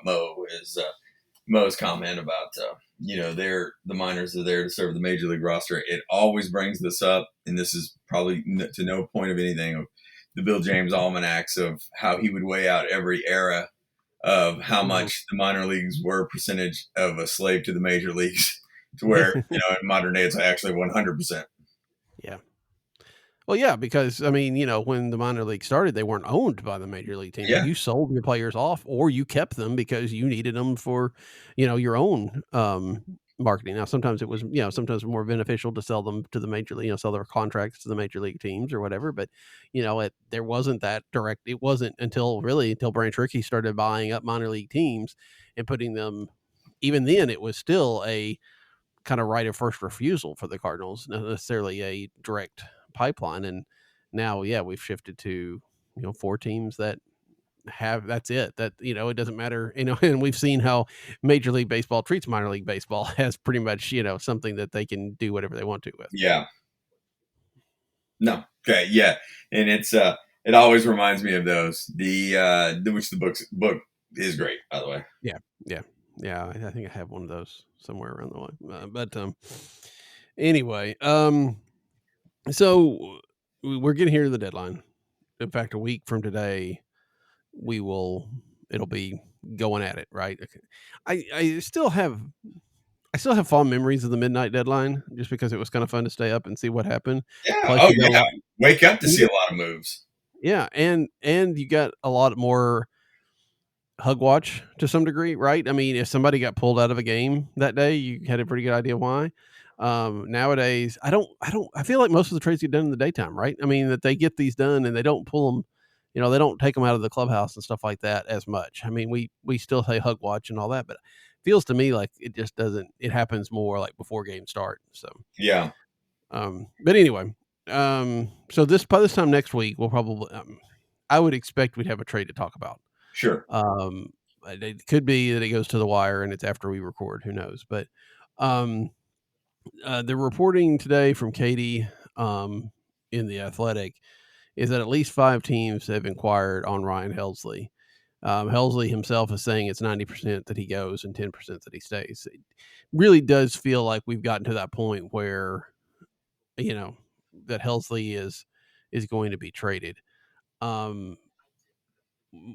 Mo's comment about the minors are there to serve the major league roster, it always brings this up, and this is probably to no point of anything of the Bill James almanacs of how he would weigh out every era of how much the minor leagues were a percentage of a slave to the major leagues, to where in modern day it's actually 100%. Yeah. Well, yeah, because I mean, when the minor league started, they weren't owned by the major league teams. Yeah, You sold your players off, or you kept them because you needed them for, your own marketing. Now, sometimes it was, sometimes more beneficial to sell them to the major league, sell their contracts to the major league teams or whatever. But there wasn't that direct. It wasn't until Branch Rickey started buying up minor league teams and putting them. Even then, it was still a kind of right of first refusal for the Cardinals, not necessarily a direct pipeline. And now, yeah, we've shifted to 4 teams that have that's it. That it doesn't matter. And we've seen how Major League Baseball treats minor league baseball as pretty much something that they can do whatever they want to with. yeah. No, okay, yeah, and it's it always reminds me of those. Which the book is great, by the way. Yeah. I think I have one of those somewhere around the way. But anyway, so we're getting here to the deadline. In fact, a week from today, it'll be going at it, right? Okay. I still have fond memories of the midnight deadline just because it was kind of fun to stay up and see what happened. Yeah. Plus, Oh yeah. Wake up to see a lot of moves. Yeah, and you got a lot more hug watch to some degree, right? I mean, if somebody got pulled out of a game that day, you had a pretty good idea why. Nowadays, I feel like most of the trades get done in the daytime, right? I mean, that they get these done and they don't pull them, they don't take them out of the clubhouse and stuff like that as much. I mean, we still say hug watch and all that, but it feels to me like it just doesn't, it happens more like before games start. So, yeah. But anyway, so by this time next week, we'll probably, I would expect we'd have a trade to talk about. Sure. It could be that it goes to the wire and it's after we record. Who knows? But the reporting today from Katie in The Athletic is that at least 5 teams have inquired on Ryan Helsley. Helsley himself is saying it's 90% that he goes and 10% that he stays. It really does feel like we've gotten to that point where, that Helsley is going to be traded.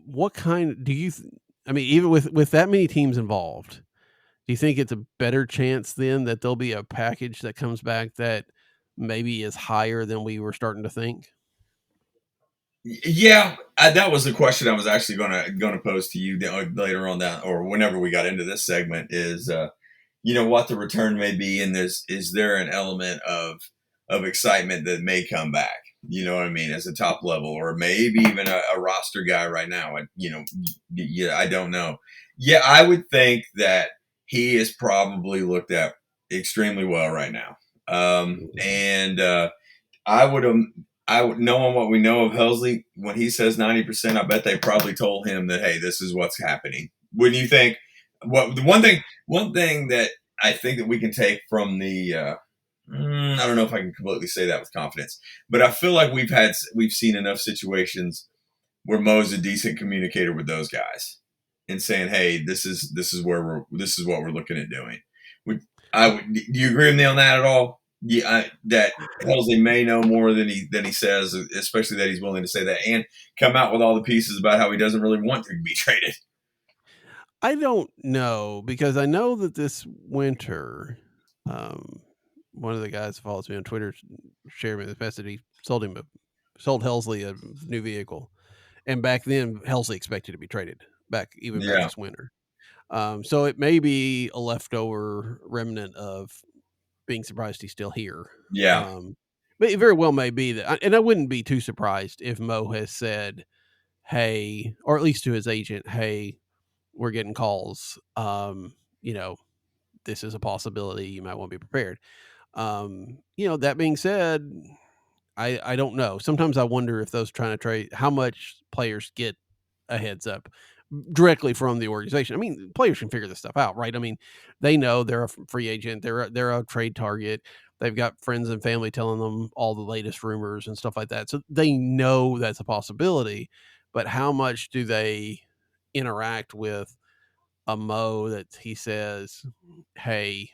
What kind do you? I mean, even with that many teams involved, do you think it's a better chance then that there'll be a package that comes back that maybe is higher than we were starting to think? Yeah, that was the question I was actually gonna pose to you later on that, or whenever we got into this segment, is what the return may be, and is there an element of excitement that may come back? You know what I mean, as a top level, or maybe even a roster guy right now. I don't know. Yeah, I would think that he is probably looked at extremely well right now, and I would, knowing what we know of Helsley, when he says 90%, I bet they probably told him that, hey, this is what's happening. Wouldn't you think? What the one thing that I think that we can take from the I don't know if I can completely say that with confidence, but I feel like we've seen enough situations where Mo's a decent communicator with those guys and saying, hey, this is what we're looking at doing. Do you agree with me on that at all? Yeah, that Helsley may know more than he says, especially that he's willing to say that and come out with all the pieces about how he doesn't really want to be traded. I don't know, because I know that this winter, one of the guys who follows me on Twitter shared me the best that he sold Helsley a new vehicle, and back then Helsley expected to be traded back this winter. So it may be a leftover remnant of being surprised he's still here. Yeah. But it very well may be that, and I wouldn't be too surprised if Mo has said, hey, or at least to his agent, hey, we're getting calls. This is a possibility. You might want to be prepared. That being said, I don't know. Sometimes I wonder if those trying to trade, how much players get a heads up directly from the organization. I mean, players can figure this stuff out, right? I mean, they know they're a free agent, they're a trade target. They've got friends and family telling them all the latest rumors and stuff like that. So they know that's a possibility, but how much do they interact with a Mo that he says, hey,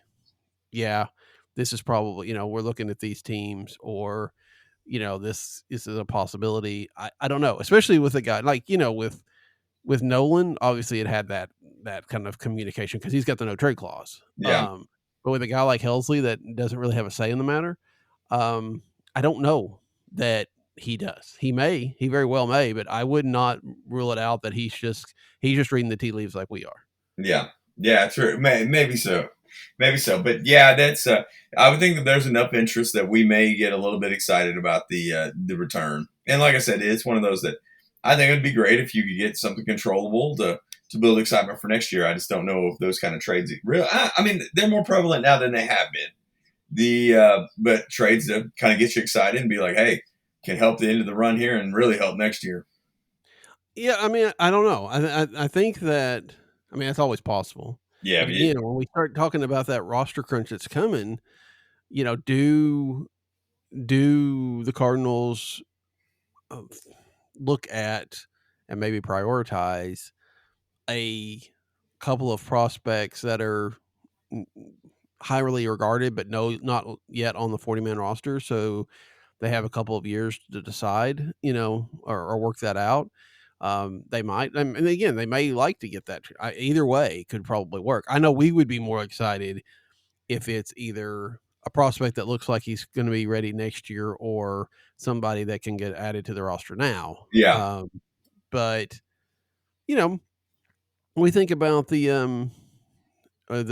yeah, this is probably, we're looking at these teams, or, this is a possibility. I don't know, especially with a guy like, with with Nolan, obviously it had that kind of communication because he's got the no trade clause. Yeah. But with a guy like Helsley that doesn't really have a say in the matter, I don't know that he does. He very well may, but I would not rule it out that he's just reading the tea leaves like we are. Yeah, true. Maybe so. But yeah, that's. I would think that there's enough interest that we may get a little bit excited about the return. And like I said, it's one of those that I think it would be great if you could get something controllable to build excitement for next year. I just don't know if those kind of trades I mean, they're more prevalent now than they have been. But trades that kind of get you excited and be like, hey, can help the end of the run here and really help next year. Yeah, I mean, I don't know. I think that, I mean, that's always possible. Yeah, But again, when we start talking about that roster crunch that's coming, do the Cardinals look at and maybe prioritize a couple of prospects that are highly regarded, but not yet on the 40-man roster? So they have a couple of years to decide, or work that out. They might, and again, they may like to get that. Either way could probably work. I know we would be more excited if it's either a prospect that looks like he's going to be ready next year or somebody that can get added to the roster now. Yeah. But we think about the what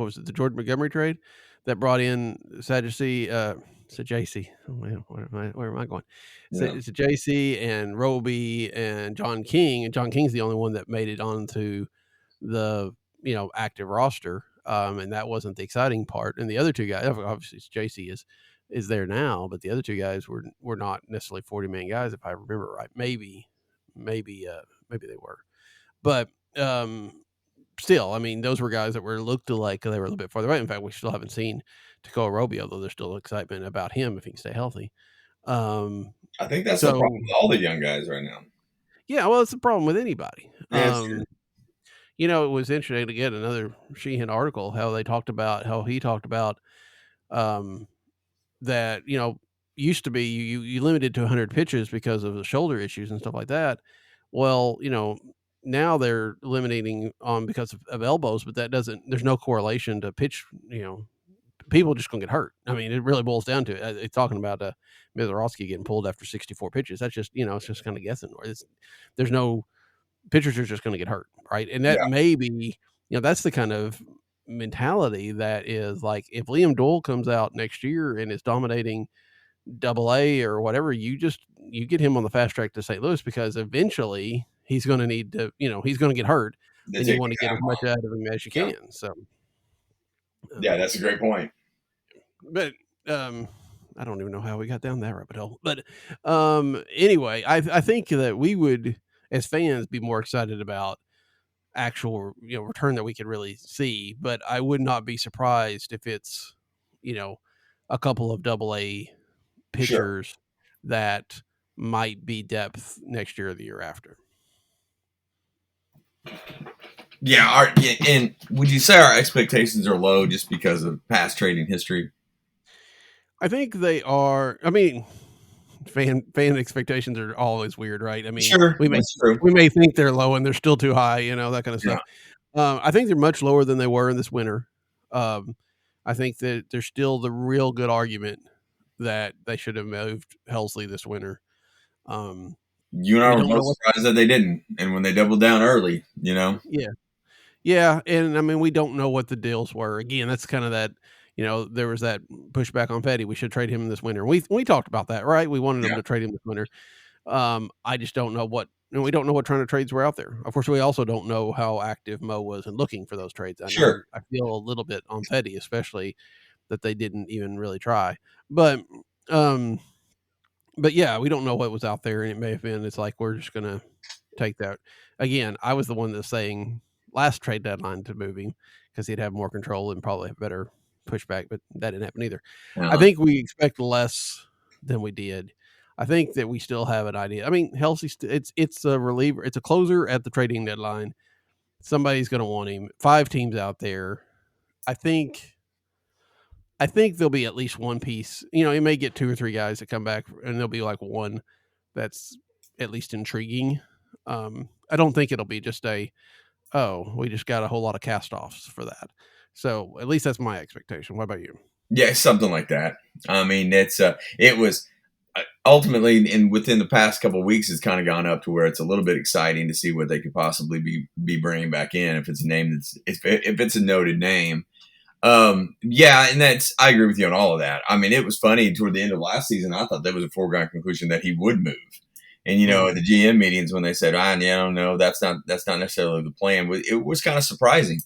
was it, the Jordan Montgomery trade that brought in Sajasi, Sajasi. Where am I going? Yeah. It's a JC and Roby and John King, and John King's the only one that made it onto the active roster, and that wasn't the exciting part. And the other two guys, obviously, JC is there now, but the other two guys were not necessarily 40-man guys, if I remember right. Maybe they were, but still, I mean, those were guys that looked like they were a little bit farther away. In fact, we still haven't seen Tekoa Roby, although there's still excitement about him if he can stay healthy. I think that's the problem with all the young guys right now. Yeah, well, it's the problem with anybody. Yeah, it was interesting to get another Sheehan article how he talked about that used to be you limited to 100 pitches because of the shoulder issues and stuff like that. Well, now they're eliminating because of elbows, but there's no correlation to pitch. People just gonna get hurt. I mean, it really boils down to it. It's talking about Mizorowski getting pulled after 64 pitches. That's just it's just kind of guessing. There's no pitchers are just going to get hurt, right? And that may be that's the kind of mentality that is like, if Liam Doyle comes out next year and is dominating Double-A or whatever, you get him on the fast track to St. Louis, because eventually he's going to need to he's going to get hurt, and you want to get as much out of him as you can. So yeah, that's a great point. But I don't even know how we got down that rabbit hole. But anyway, I think that we would, as fans, be more excited about actual return that we could really see. But I would not be surprised if it's a couple of Double-A pitchers that might be depth next year or the year after. Yeah, and would you say our expectations are low just because of past trading history? I think they are. I mean, fan expectations are always weird, right? I mean, sure, we may think they're low and they're still too high, that kind of stuff. I think they're much lower than they were in this winter. I think that there's still the real good argument that they should have moved Helsley this winter. You and I were both surprised that they didn't, and when they doubled down early, Yeah, and I mean, we don't know what the deals were. Again, that's kind of that. There was that pushback on Fedde. We should trade him this winter. We talked about that, right? We wanted him to trade him this winter. I just don't know we don't know what kind of trades were out there. Of course, we also don't know how active Mo was in looking for those trades. I feel a little bit on Fedde, especially that they didn't even really try. But yeah, we don't know what was out there, and it may have been. It's like, we're just gonna take that. Again, I was the one that's saying last trade deadline to move him because he'd have more control and probably have better pushback, but that didn't happen either. I think we expect less than we did. I think that we still have an idea. I mean, Helsley, it's a reliever, it's a closer at the trading deadline. Somebody's going to want him. 5 teams out there. I think there'll be at least one piece. You may get 2 or 3 guys that come back, and there'll be like one that's at least intriguing. I don't think it'll be just we just got a whole lot of cast-offs for that. So at least that's my expectation. What about you? Yeah, something like that. I mean, it was ultimately, and within the past couple of weeks, it's kind of gone up to where it's a little bit exciting to see what they could possibly be bringing back in if it's a name if it's a noted name. Yeah, and I agree with you on all of that. I mean, it was funny toward the end of last season. I thought that was a foregone conclusion that he would move. And at the GM meetings when they said, yeah, I don't know, that's not necessarily the plan. It was kind of surprising.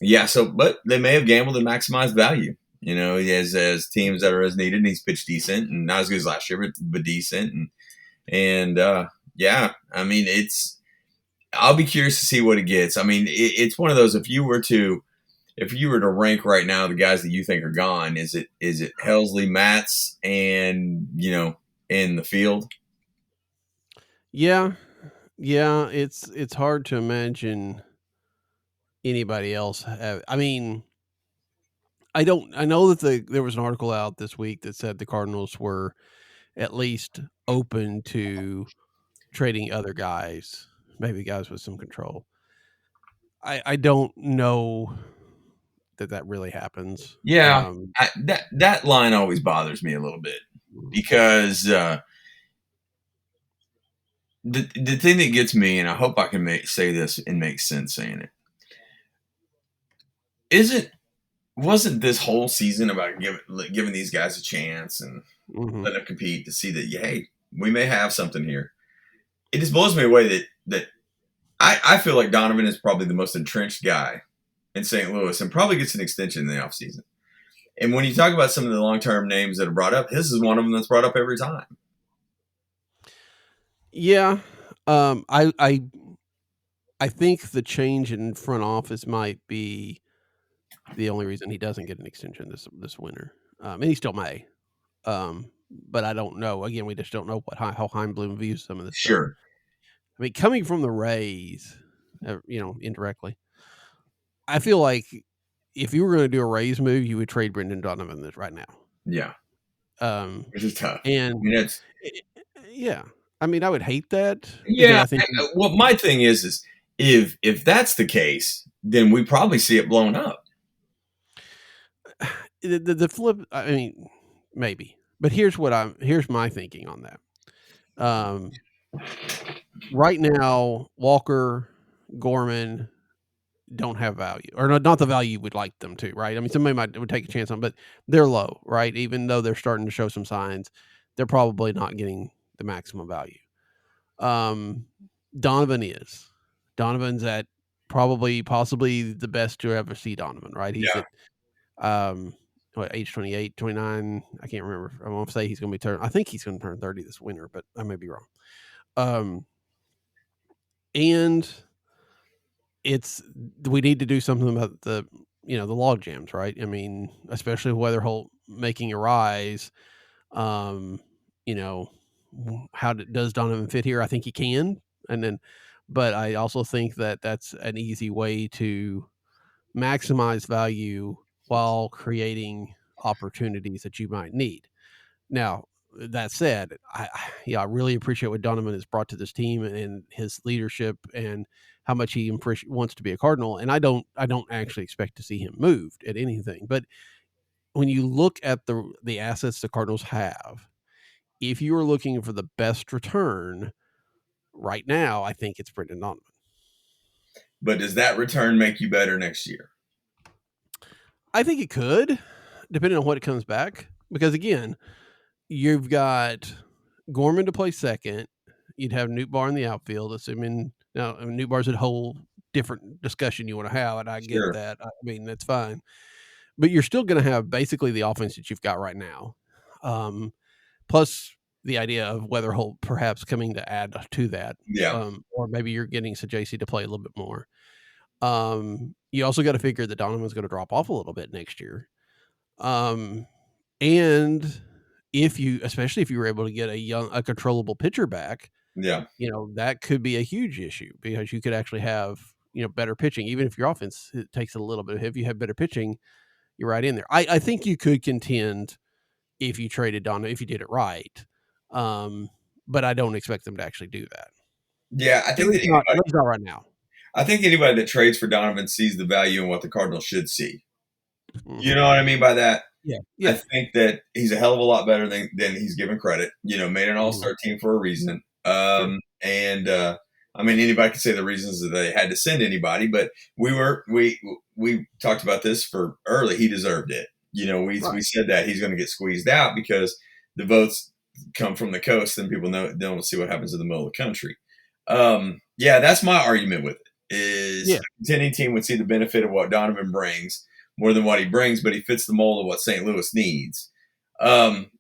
Yeah, but they may have gambled and maximized value. As teams that are as needed, and he's pitched decent and not as good as last year, but decent. And yeah, I mean, I'll be curious to see what it gets. I mean, it's one of those, if you were to rank right now the guys that you think are gone, is it Helsley, Matz, and in the field? Yeah, it's hard to imagine anybody else I mean, I know that there was an article out this week that said the Cardinals were at least open to trading other guys, maybe guys with some control. I don't know that really happens. Yeah, that line always bothers me a little bit because the thing that gets me, and I hope I can say this and make sense saying it, wasn't this whole season about giving these guys a chance and letting them compete to see that, hey, we may have something here? It just blows me away that I feel like Donovan is probably the most entrenched guy in St. Louis and probably gets an extension in the offseason. And when you talk about some of the long-term names that are brought up, this is one of them that's brought up every time. Yeah. I think the change in front office might be the only reason he doesn't get an extension this winter. And he still may. But I don't know. Again, we just don't know how Heimblum views some of this stuff. Sure. I mean, coming from the Rays, indirectly, I feel like if you were going to do a Rays move, you would trade Brendan Donovan right now. Yeah. This is tough. And I mean, yeah. I mean, I would hate that. Yeah. I think my thing is if that's the case, then we probably see it blown up. The flip, I mean, maybe. But here's my thinking on that. Right now, Walker, Gorman don't have value, or not the value you would like them to, right? I mean, somebody would take a chance on, but they're low, right? Even though they're starting to show some signs, they're probably not getting the maximum value. Donovan's at possibly the best to ever see Donovan, right? He's at age 28, 29. I can't remember. I won't say he's going to be I think he's going to turn 30 this winter, but I may be wrong. And we need to do something about the log jams, right? I mean, especially Weatherholt making a rise. How does Donovan fit here? I think he can. But I also think that that's an easy way to maximize value while creating opportunities that you might need. Now, that said, I really appreciate what Donovan has brought to this team and his leadership and how much he wants to be a Cardinal. And I don't actually expect to see him moved at anything. But when you look at the assets the Cardinals have, if you are looking for the best return right now, I think it's Brendan Donovan. But does that return make you better next year? I think it could, depending on what it comes back. Because again, you've got Gorman to play second. You'd have Nootbaar in the outfield, assuming now Nootbaar's a whole different discussion you want to have, and I get that. I mean, that's fine. But you're still going to have basically the offense that you've got right now. Plus the idea of Weatherholt perhaps coming to add to that. Yeah. Or maybe you're getting Sajasi to play a little bit more. You also got to figure that Donovan's going to drop off a little bit next year. And especially if you were able to get a controllable pitcher back, that could be a huge issue because you could actually have, better pitching, even if your offense takes a little bit. If you have better pitching, you're right in there. I think you could contend if you traded Donovan, if you did it right. But I don't expect them to actually do that. Yeah, I At think that least not, anybody, right now. I think anybody that trades for Donovan sees the value in what the Cardinals should see. You Mhm. know what I mean by that? Yeah. I Yeah. think that he's a hell of a lot better than he's given credit. Made an All Mhm. Star team for a reason. Sure. And I mean, anybody can say the reasons that they had to send anybody, but we talked about this for early. He deserved it. We Right. said that he's going to get squeezed out because the votes come from the coast, and people don't see what happens in the middle of the country. Yeah, that's my argument with it. Is Yeah. a contending team would see the benefit of what Donovan brings more than what he brings, but he fits the mold of what St. Louis needs. Um,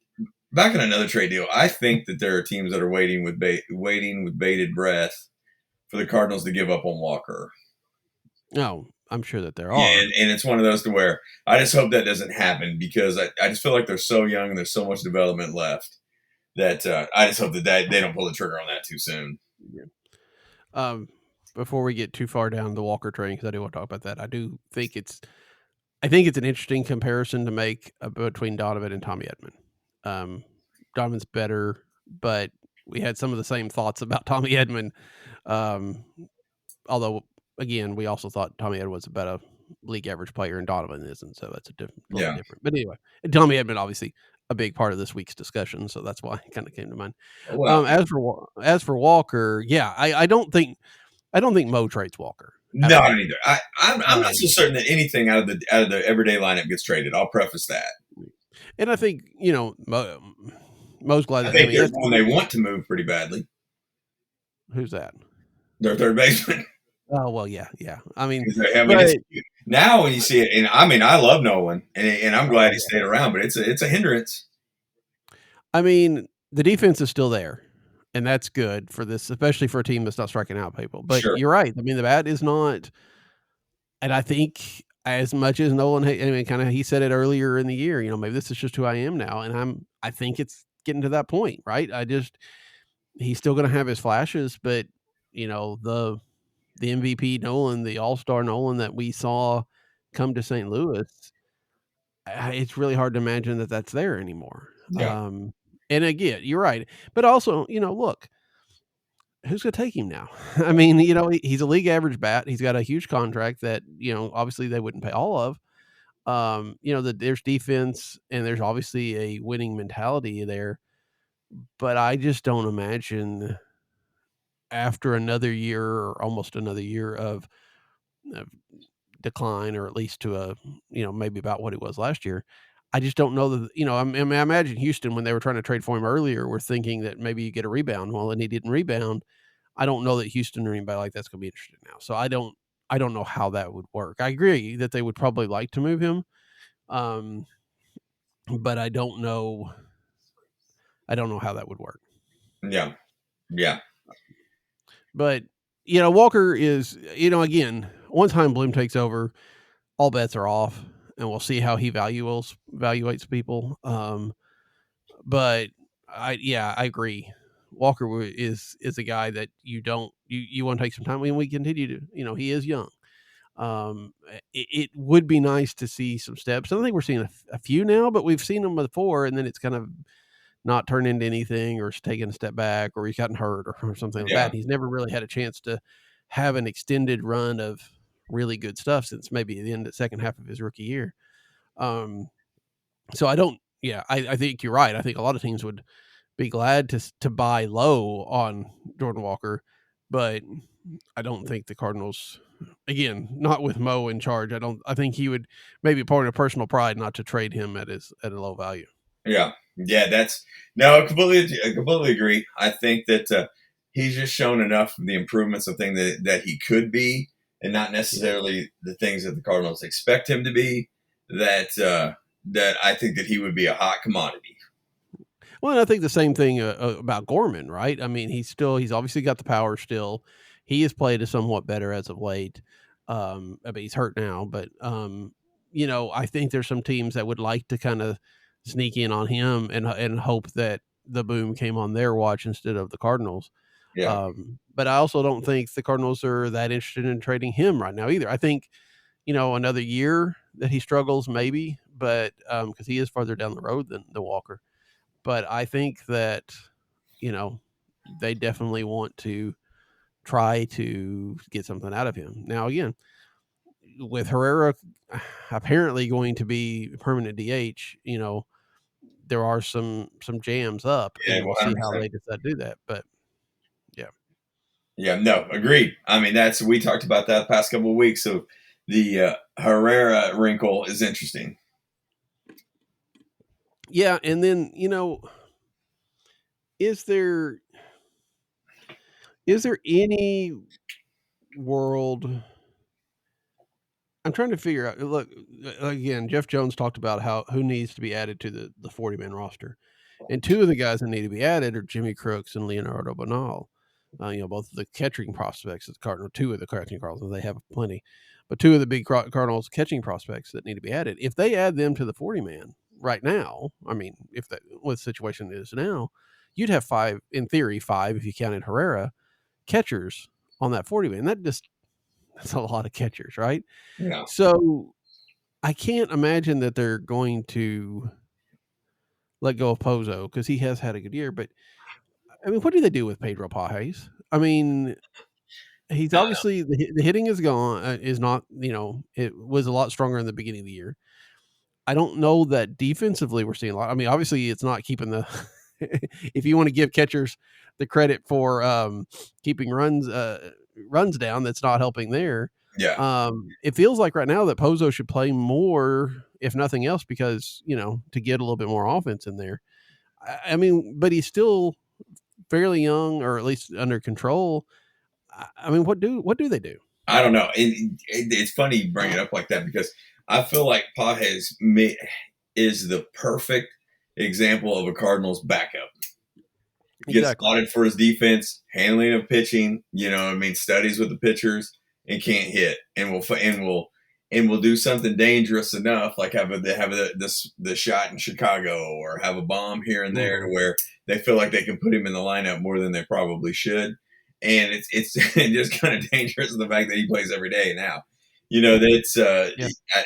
Back in another trade deal, I think that there are teams that are waiting with bated breath for the Cardinals to give up on Walker. No, I'm sure that there Yeah, are. and it's one of those to where I just hope that doesn't happen because I just feel like they're so young and there's so much development left that I just hope that they don't pull the trigger on that too soon. Yeah. Before we get too far down the Walker train, because I do want to talk about that, I think it's an interesting comparison to make between Donovan and Tommy Edman. Donovan's better, but we had some of the same thoughts about Tommy Edman. Although, again, we also thought Tommy Edman was a better league average player and Donovan isn't, so that's a little bit Yeah. different. But anyway, Tommy Edman obviously a big part of this week's discussion, so that's why it kind of came to mind. Well, As for Walker, yeah, I don't think Mo trades Walker at no, I all. don't either. I'm not so certain that anything out of the everyday lineup gets traded. I'll preface that. And I think Mo's glad I that. I think mean, there's that's one they want to move pretty badly. who's that? Their third baseman. Oh well, yeah. I mean, It's, but now when you see it, and I mean, I love Nolan, and I'm glad he yeah. stayed around, but it's a hindrance. I mean, the defense is still there, and that's good for this, especially for a team that's not striking out people. But Sure. you're right. I mean, the bat is not, and I think as much as Nolan, I mean, kind of, he said it earlier in the year. Maybe this is just who I am now, and I think it's getting to that point, right? He's still going to have his flashes, but the MVP Nolan, the All-Star Nolan that we saw come to St. Louis, it's really hard to imagine that that's there anymore. Yeah. And again, you're right. But also, look, who's going to take him now? I mean, he's a league average bat. He's got a huge contract that, obviously they wouldn't pay all of. There's defense and there's obviously a winning mentality there. But I just don't imagine after another year or almost another year of decline, or at least to a, maybe about what it was last year. I just don't know that, I imagine Houston, when they were trying to trade for him earlier, were thinking that maybe you get a rebound. Well, and he didn't rebound. I don't know that Houston or anybody like that's going to be interested now. So I don't know how that would work. I agree that they would probably like to move him. But I don't know how that would work. Yeah. Yeah. But, Walker is, again, once Chaim Bloom takes over, all bets are off, and we'll see how he evaluates people. But I agree. Walker is a guy that you want to take some time. When we continue to, he is young. It would be nice to see some steps. I don't think we're seeing a few now, but we've seen them before, and then it's kind of not turned into anything, or it's taken a step back, or he's gotten hurt, or something like that. He's never really had a chance to have an extended run of really good stuff since maybe the end of the second half of his rookie year. So I think you're right. I think a lot of teams would be glad to buy low on Jordan Walker, but I don't think the Cardinals, again, not with Mo in charge. I think he would maybe part of personal pride not to trade him at a low value. Yeah. No, I completely agree. I think that he's just shown enough of the improvements of things that he could be, and not necessarily the things that the Cardinals expect him to be. That I think that he would be a hot commodity. Well, and I think the same thing about Gorman, right? I mean, he's obviously got the power still. He has played somewhat better as of late. I mean, he's hurt now, but I think there's some teams that would like to kind of sneak in on him and hope that the boom came on their watch instead of the Cardinals. Yeah. But I also don't think the Cardinals are that interested in trading him right now either. I think, another year that he struggles maybe, but because he is farther down the road than the Walker. But I think that, they definitely want to try to get something out of him. Now, again, with Herrera apparently going to be permanent DH, there are some jams up, Yeah, and we'll see 100%. how they decide to do that. But Yeah, no, agreed. I mean, we talked about that the past couple of weeks. So the Herrera wrinkle is interesting. Yeah, and then is there any world? I'm trying to figure out. Look, again, Jeff Jones talked about who needs to be added to the 40-man roster, and two of the guys that need to be added are Jimmy Crooks and Leonardo Bernal. Both of the catching prospects at the Cardinals. Two of the catching Cardinals, they have plenty, but two of the big Cardinals catching prospects that need to be added. If they add them to the 40-man right now, I mean, if that what the situation is now, you'd have five if you counted Herrera catchers on that 40-man. That's a lot of catchers, right? Yeah. So I can't imagine that they're going to let go of Pozo because he has had a good year. But I mean, what do they do with Pedro Pages? I mean, he's obviously the hitting is gone. Is not it was a lot stronger in the beginning of the year. I don't know that defensively we're seeing a lot. I mean, obviously it's not keeping the. If you want to give catchers the credit for keeping runs down, that's not helping there. Yeah. It feels like right now that Pozo should play more, if nothing else, because to get a little bit more offense in there. I mean, but he's still fairly young, or at least under control. I mean, what do they do? I don't know. It's funny you bring it up like that because I feel like Pages is the perfect example of a Cardinals backup. Gets spotted for his defense, handling of pitching. Studies with the pitchers and can't hit, and will do something dangerous enough, like have the shot in Chicago, or have a bomb here and there, to where they feel like they can put him in the lineup more than they probably should. And it's just kind of dangerous, the fact that he plays every day now. That's I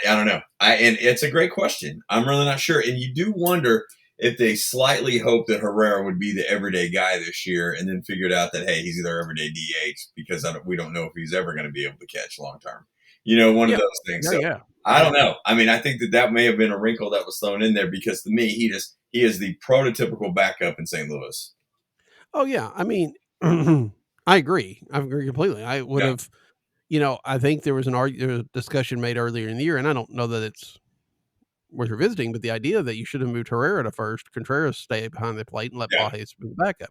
don't know. And it's a great question. I'm really not sure. And you do wonder if they slightly hope that Herrera would be the everyday guy this year, and then figured out that, hey, he's either everyday DH, because we don't know if he's ever going to be able to catch long term. One of those things. I don't know. I mean, I think that may have been a wrinkle that was thrown in there, because to me, he is the prototypical backup in St. Louis. Oh yeah, I mean, I agree completely. I would have, I think there was a discussion made earlier in the year, and I don't know that it's worth revisiting, but the idea that you should have moved Herrera to first, Contreras stay behind the plate, and let Pages move back up.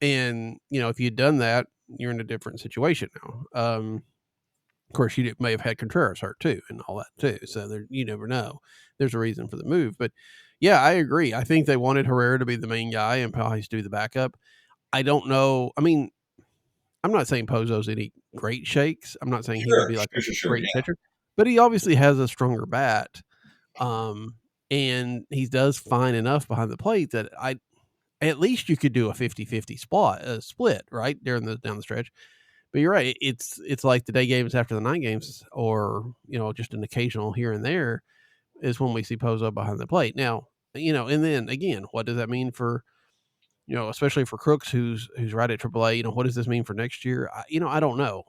And if you'd done that, you're in a different situation now. Of course, you may have had Contreras hurt too, and all that too. So you never know. There's a reason for the move, but yeah, I agree. I think they wanted Herrera to be the main guy and Pages do the backup. I don't know. I mean, I'm not saying Pozo's any great shakes. I'm not saying he would be like a great pitcher, but he obviously has a stronger bat. And he does fine enough behind the plate that at least you could do a 50-50 split right down the stretch. But you're right. It's like the day games after the night games, or, just an occasional here and there, is when we see Pozo behind the plate. Now, and then again, what does that mean for, especially for Crooks, who's right at AAA, what does this mean for next year? I don't know.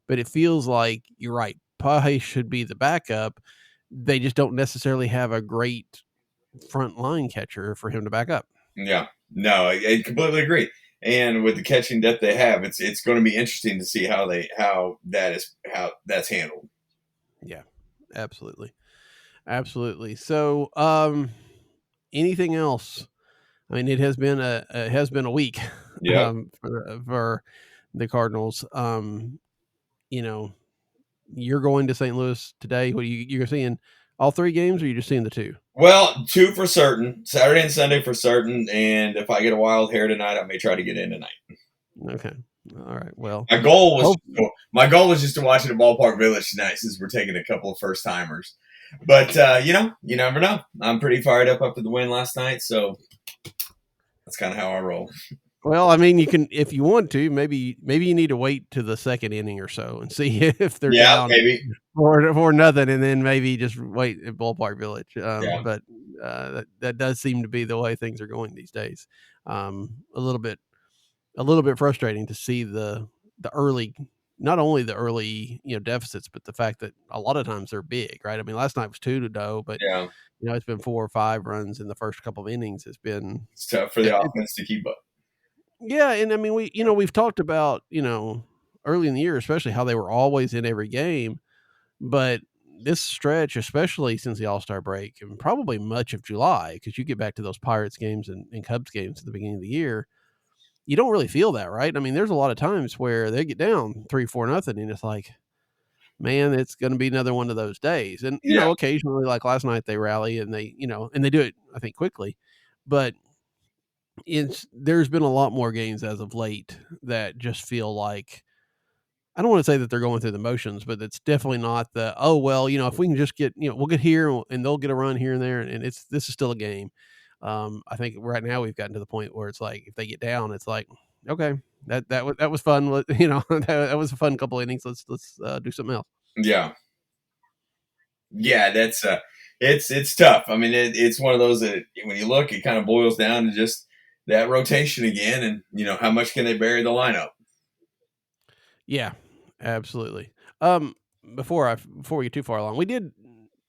But it feels like you're right. Pages should be the backup. They just don't necessarily have a great front line catcher for him to back up. Yeah, no, I completely agree. And with the catching depth they have, it's going to be interesting to see how that's handled. Yeah, absolutely. So, anything else? I mean, it has been a week for the Cardinals. You're going to St. Louis today. What you're seeing all three games, or are you just seeing the two? Well, two for certain, Saturday and Sunday for certain. And if I get a wild hair tonight, I may try to get in tonight. Okay. All right. Well, my goal was just to watch it at Ballpark Village tonight, since we're taking a couple of first timers. But you never know. I'm pretty fired up after the win last night, so that's kind of how I roll. Well, I mean, you can, if you want to, maybe you need to wait to the second inning or so and see if they're down maybe or nothing, and then maybe just wait at Ballpark Village. But that does seem to be the way things are going these days. A little bit frustrating to see the not only the early, deficits, but the fact that a lot of times they're big, right? I mean, last night was 2-0, but Yeah, it's been 4 or 5 runs in the first couple of innings. It's been it's tough for the offense to keep up. yeah, and I mean, we've talked about, early in the year, especially how they were always in every game, but this stretch, especially since the All-Star break and probably much of July, because you get back to those Pirates games and Cubs games at the beginning of the year, you don't really feel that, right? I mean, there's a lot of times where they get down 3-4-0, and it's like, man, it's going to be another one of those days. And occasionally, like last night, they rally and they do it, I think, quickly, but there's been a lot more games as of late that just feel like, I don't want to say that they're going through the motions, but it's definitely not the, oh, well, if we can just get, we'll get here and they'll get a run here and there. And this is still a game. I think right now we've gotten to the point where it's like, if they get down, it's like, okay, that was fun. That was a fun couple innings. Let's do something else. Yeah. Yeah. That's, it's tough. I mean, it's one of those that when you look, it kind of boils down to just that rotation again. And, how much can they bury the lineup? Yeah, absolutely. Before we get too far along,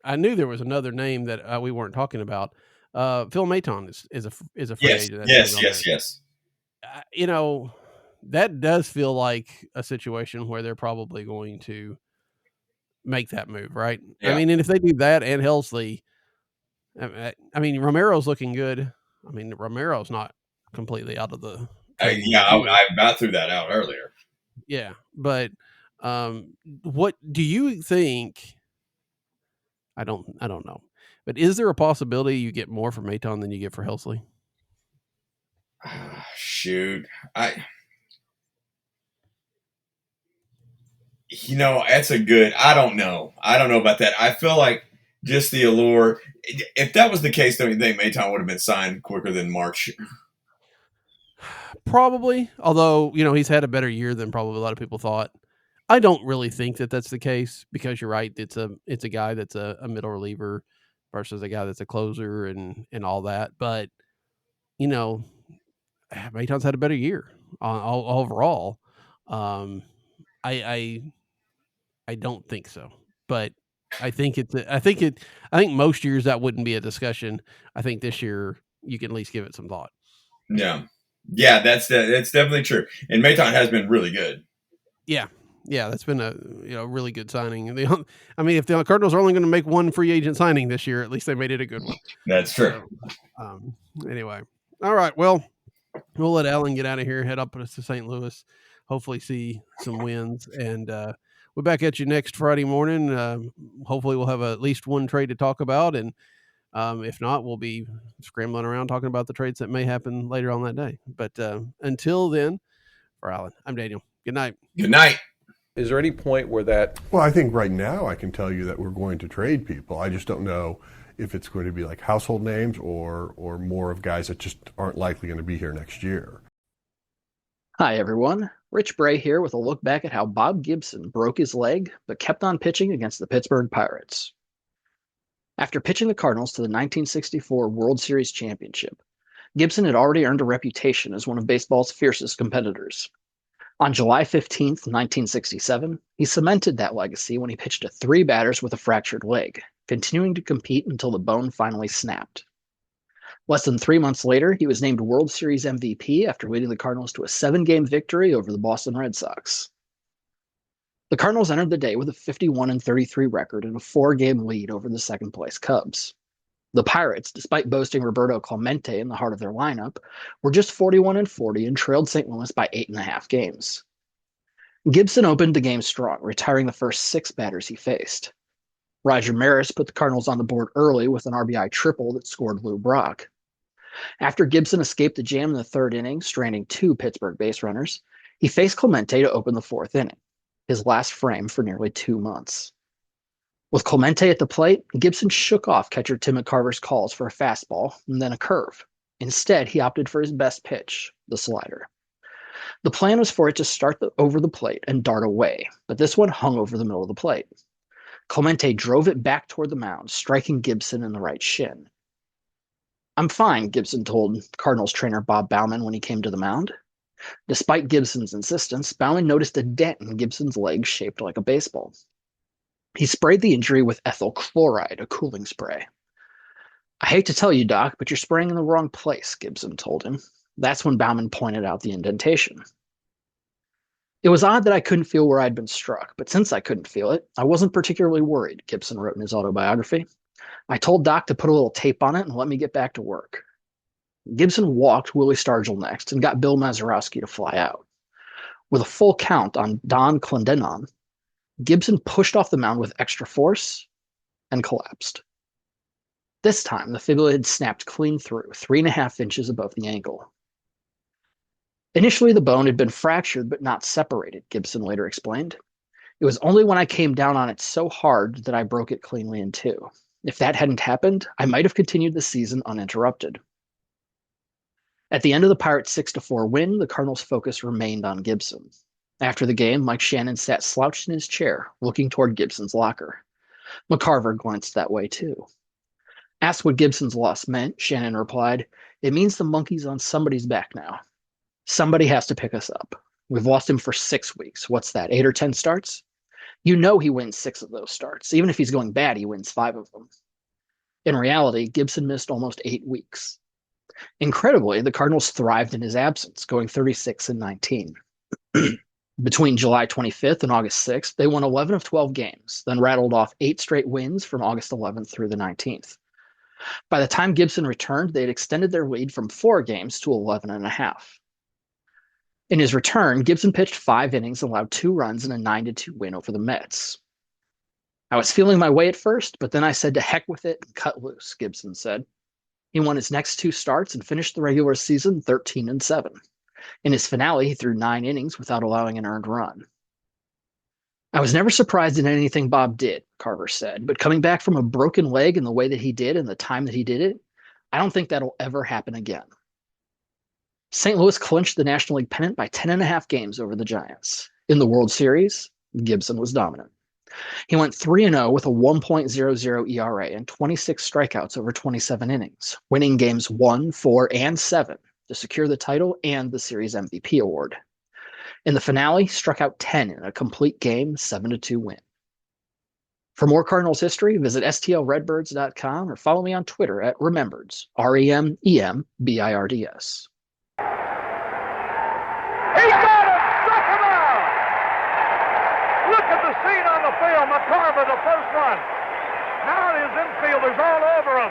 I knew there was another name that we weren't talking about. Phil Maton is a free agent. Yes. That does feel like a situation where they're probably going to make that move, right? Yeah. I mean, and if they do that and Helsley, I mean, Romero's looking good. I mean, Romero's not completely out of the. I about threw that out earlier. Yeah, but what do you think? I don't know, but is there a possibility you get more for Maton than you get for Helsley? Shoot, that's a good. I don't know about that. I feel like just the allure. If that was the case, don't you think Maton would have been signed quicker than March? Probably, although he's had a better year than probably a lot of people thought. I don't really think that that's the case because you're right. It's a guy that's a middle reliever versus a guy that's a closer and all that. But Maton's had a better year overall. I don't think so, but I think most years that wouldn't be a discussion. I think this year you can at least give it some thought. Yeah, that's definitely true. And Maton has been really good. Yeah, that's been a really good signing. I mean, if the Cardinals are only going to make one free agent signing this year, at least they made it a good one. That's true. So, anyway, all right. Well, we'll let Alan get out of here, head up to St. Louis, hopefully see some wins, and we're back at you next Friday morning. Hopefully we'll have at least one trade to talk about, and if not, we'll be scrambling around talking about the trades that may happen later on that day. But until then, for Alan, I'm Daniel. Good night. Good night. Is there any point where that... Well, I think right now I can tell you that we're going to trade people. I just don't know if it's going to be like household names or more of guys that just aren't likely going to be here next year. Hi, everyone. Rich Bray here with a look back at how Bob Gibson broke his leg but kept on pitching against the Pittsburgh Pirates. After pitching the Cardinals to the 1964 World Series championship, Gibson had already earned a reputation as one of baseball's fiercest competitors. On July 15, 1967, he cemented that legacy when he pitched to 3 batters with a fractured leg, continuing to compete until the bone finally snapped. Less than 3 months later, he was named World Series MVP after leading the Cardinals to a 7-game victory over the Boston Red Sox. The Cardinals entered the day with a 51-33 record and a 4-game lead over the second-place Cubs. The Pirates, despite boasting Roberto Clemente in the heart of their lineup, were just 41-40 and trailed St. Louis by 8.5 games. Gibson opened the game strong, retiring the first 6 batters he faced. Roger Maris put the Cardinals on the board early with an RBI triple that scored Lou Brock. After Gibson escaped the jam in the 3rd inning, stranding 2 Pittsburgh base runners, he faced Clemente to open the 4th inning, his last frame for nearly 2 months. With Clemente at the plate, Gibson shook off catcher Tim McCarver's calls for a fastball and then a curve. Instead, he opted for his best pitch, the slider. The plan was for it to start over the plate and dart away, but this one hung over the middle of the plate. Clemente drove it back toward the mound, striking Gibson in the right shin. "I'm fine," Gibson told Cardinals trainer Bob Bauman when he came to the mound. Despite Gibson's insistence, Baumann noticed a dent in Gibson's leg shaped like a baseball. He sprayed the injury with ethyl chloride, a cooling spray. I hate to tell you, Doc, but you're spraying in the wrong place, Gibson told him. That's when Baumann pointed out the indentation. It was odd that I couldn't feel where I'd been struck, but since I couldn't feel it, I wasn't particularly worried, Gibson wrote in his autobiography. I told Doc to put a little tape on it and let me get back to work. Gibson walked Willie Stargell next and got Bill Mazeroski to fly out. With a full count on Don Clendenon, Gibson pushed off the mound with extra force and collapsed. This time, the fibula had snapped clean through, 3.5 inches above the ankle. Initially, the bone had been fractured but not separated, Gibson later explained. It was only when I came down on it so hard that I broke it cleanly in two. If that hadn't happened, I might have continued the season uninterrupted. At the end of the Pirates' 6-4 win, the Cardinals' focus remained on Gibson. After the game, Mike Shannon sat slouched in his chair, looking toward Gibson's locker. McCarver glanced that way, too. Asked what Gibson's loss meant, Shannon replied, "It means the monkey's on somebody's back now. Somebody has to pick us up. We've lost him for 6 weeks. What's that, 8 or 10 starts? You know he wins 6 of those starts. Even if he's going bad, he wins 5 of them." In reality, Gibson missed almost 8 weeks. Incredibly, the Cardinals thrived in his absence, going 36-19. Between July 25th and August 6th, they won 11 of 12 games, then rattled off 8 straight wins from August 11th through the 19th. By the time Gibson returned, they had extended their lead from 4 games to 11.5. In his return, Gibson pitched 5 innings, allowed 2 runs, and a 9-2 win over the Mets. "I was feeling my way at first, but then I said to heck with it and cut loose," Gibson said. He won his next 2 starts and finished the regular season 13-7. In his finale, he threw 9 innings without allowing an earned run. "I was never surprised at anything Bob did," Carver said, "but coming back from a broken leg in the way that he did and the time that he did it, I don't think that'll ever happen again." St. Louis clinched the National League pennant by 10.5 games over the Giants. In the World Series, Gibson was dominant. He went 3-0 with a 1.00 ERA and 26 strikeouts over 27 innings, winning games 1, 4, and 7 to secure the title and the series MVP award. In the finale, he struck out 10 in a complete game 7-2 win. For more Cardinals history, visit stlredbirds.com or follow me on Twitter at Remembirds, REMEMBIRDS. He got it! Struck him out! Look at the scene on the field. McCarver, the first one. Now his infielders all over him.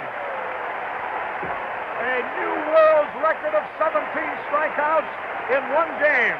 A new world's record of 17 strikeouts in one game.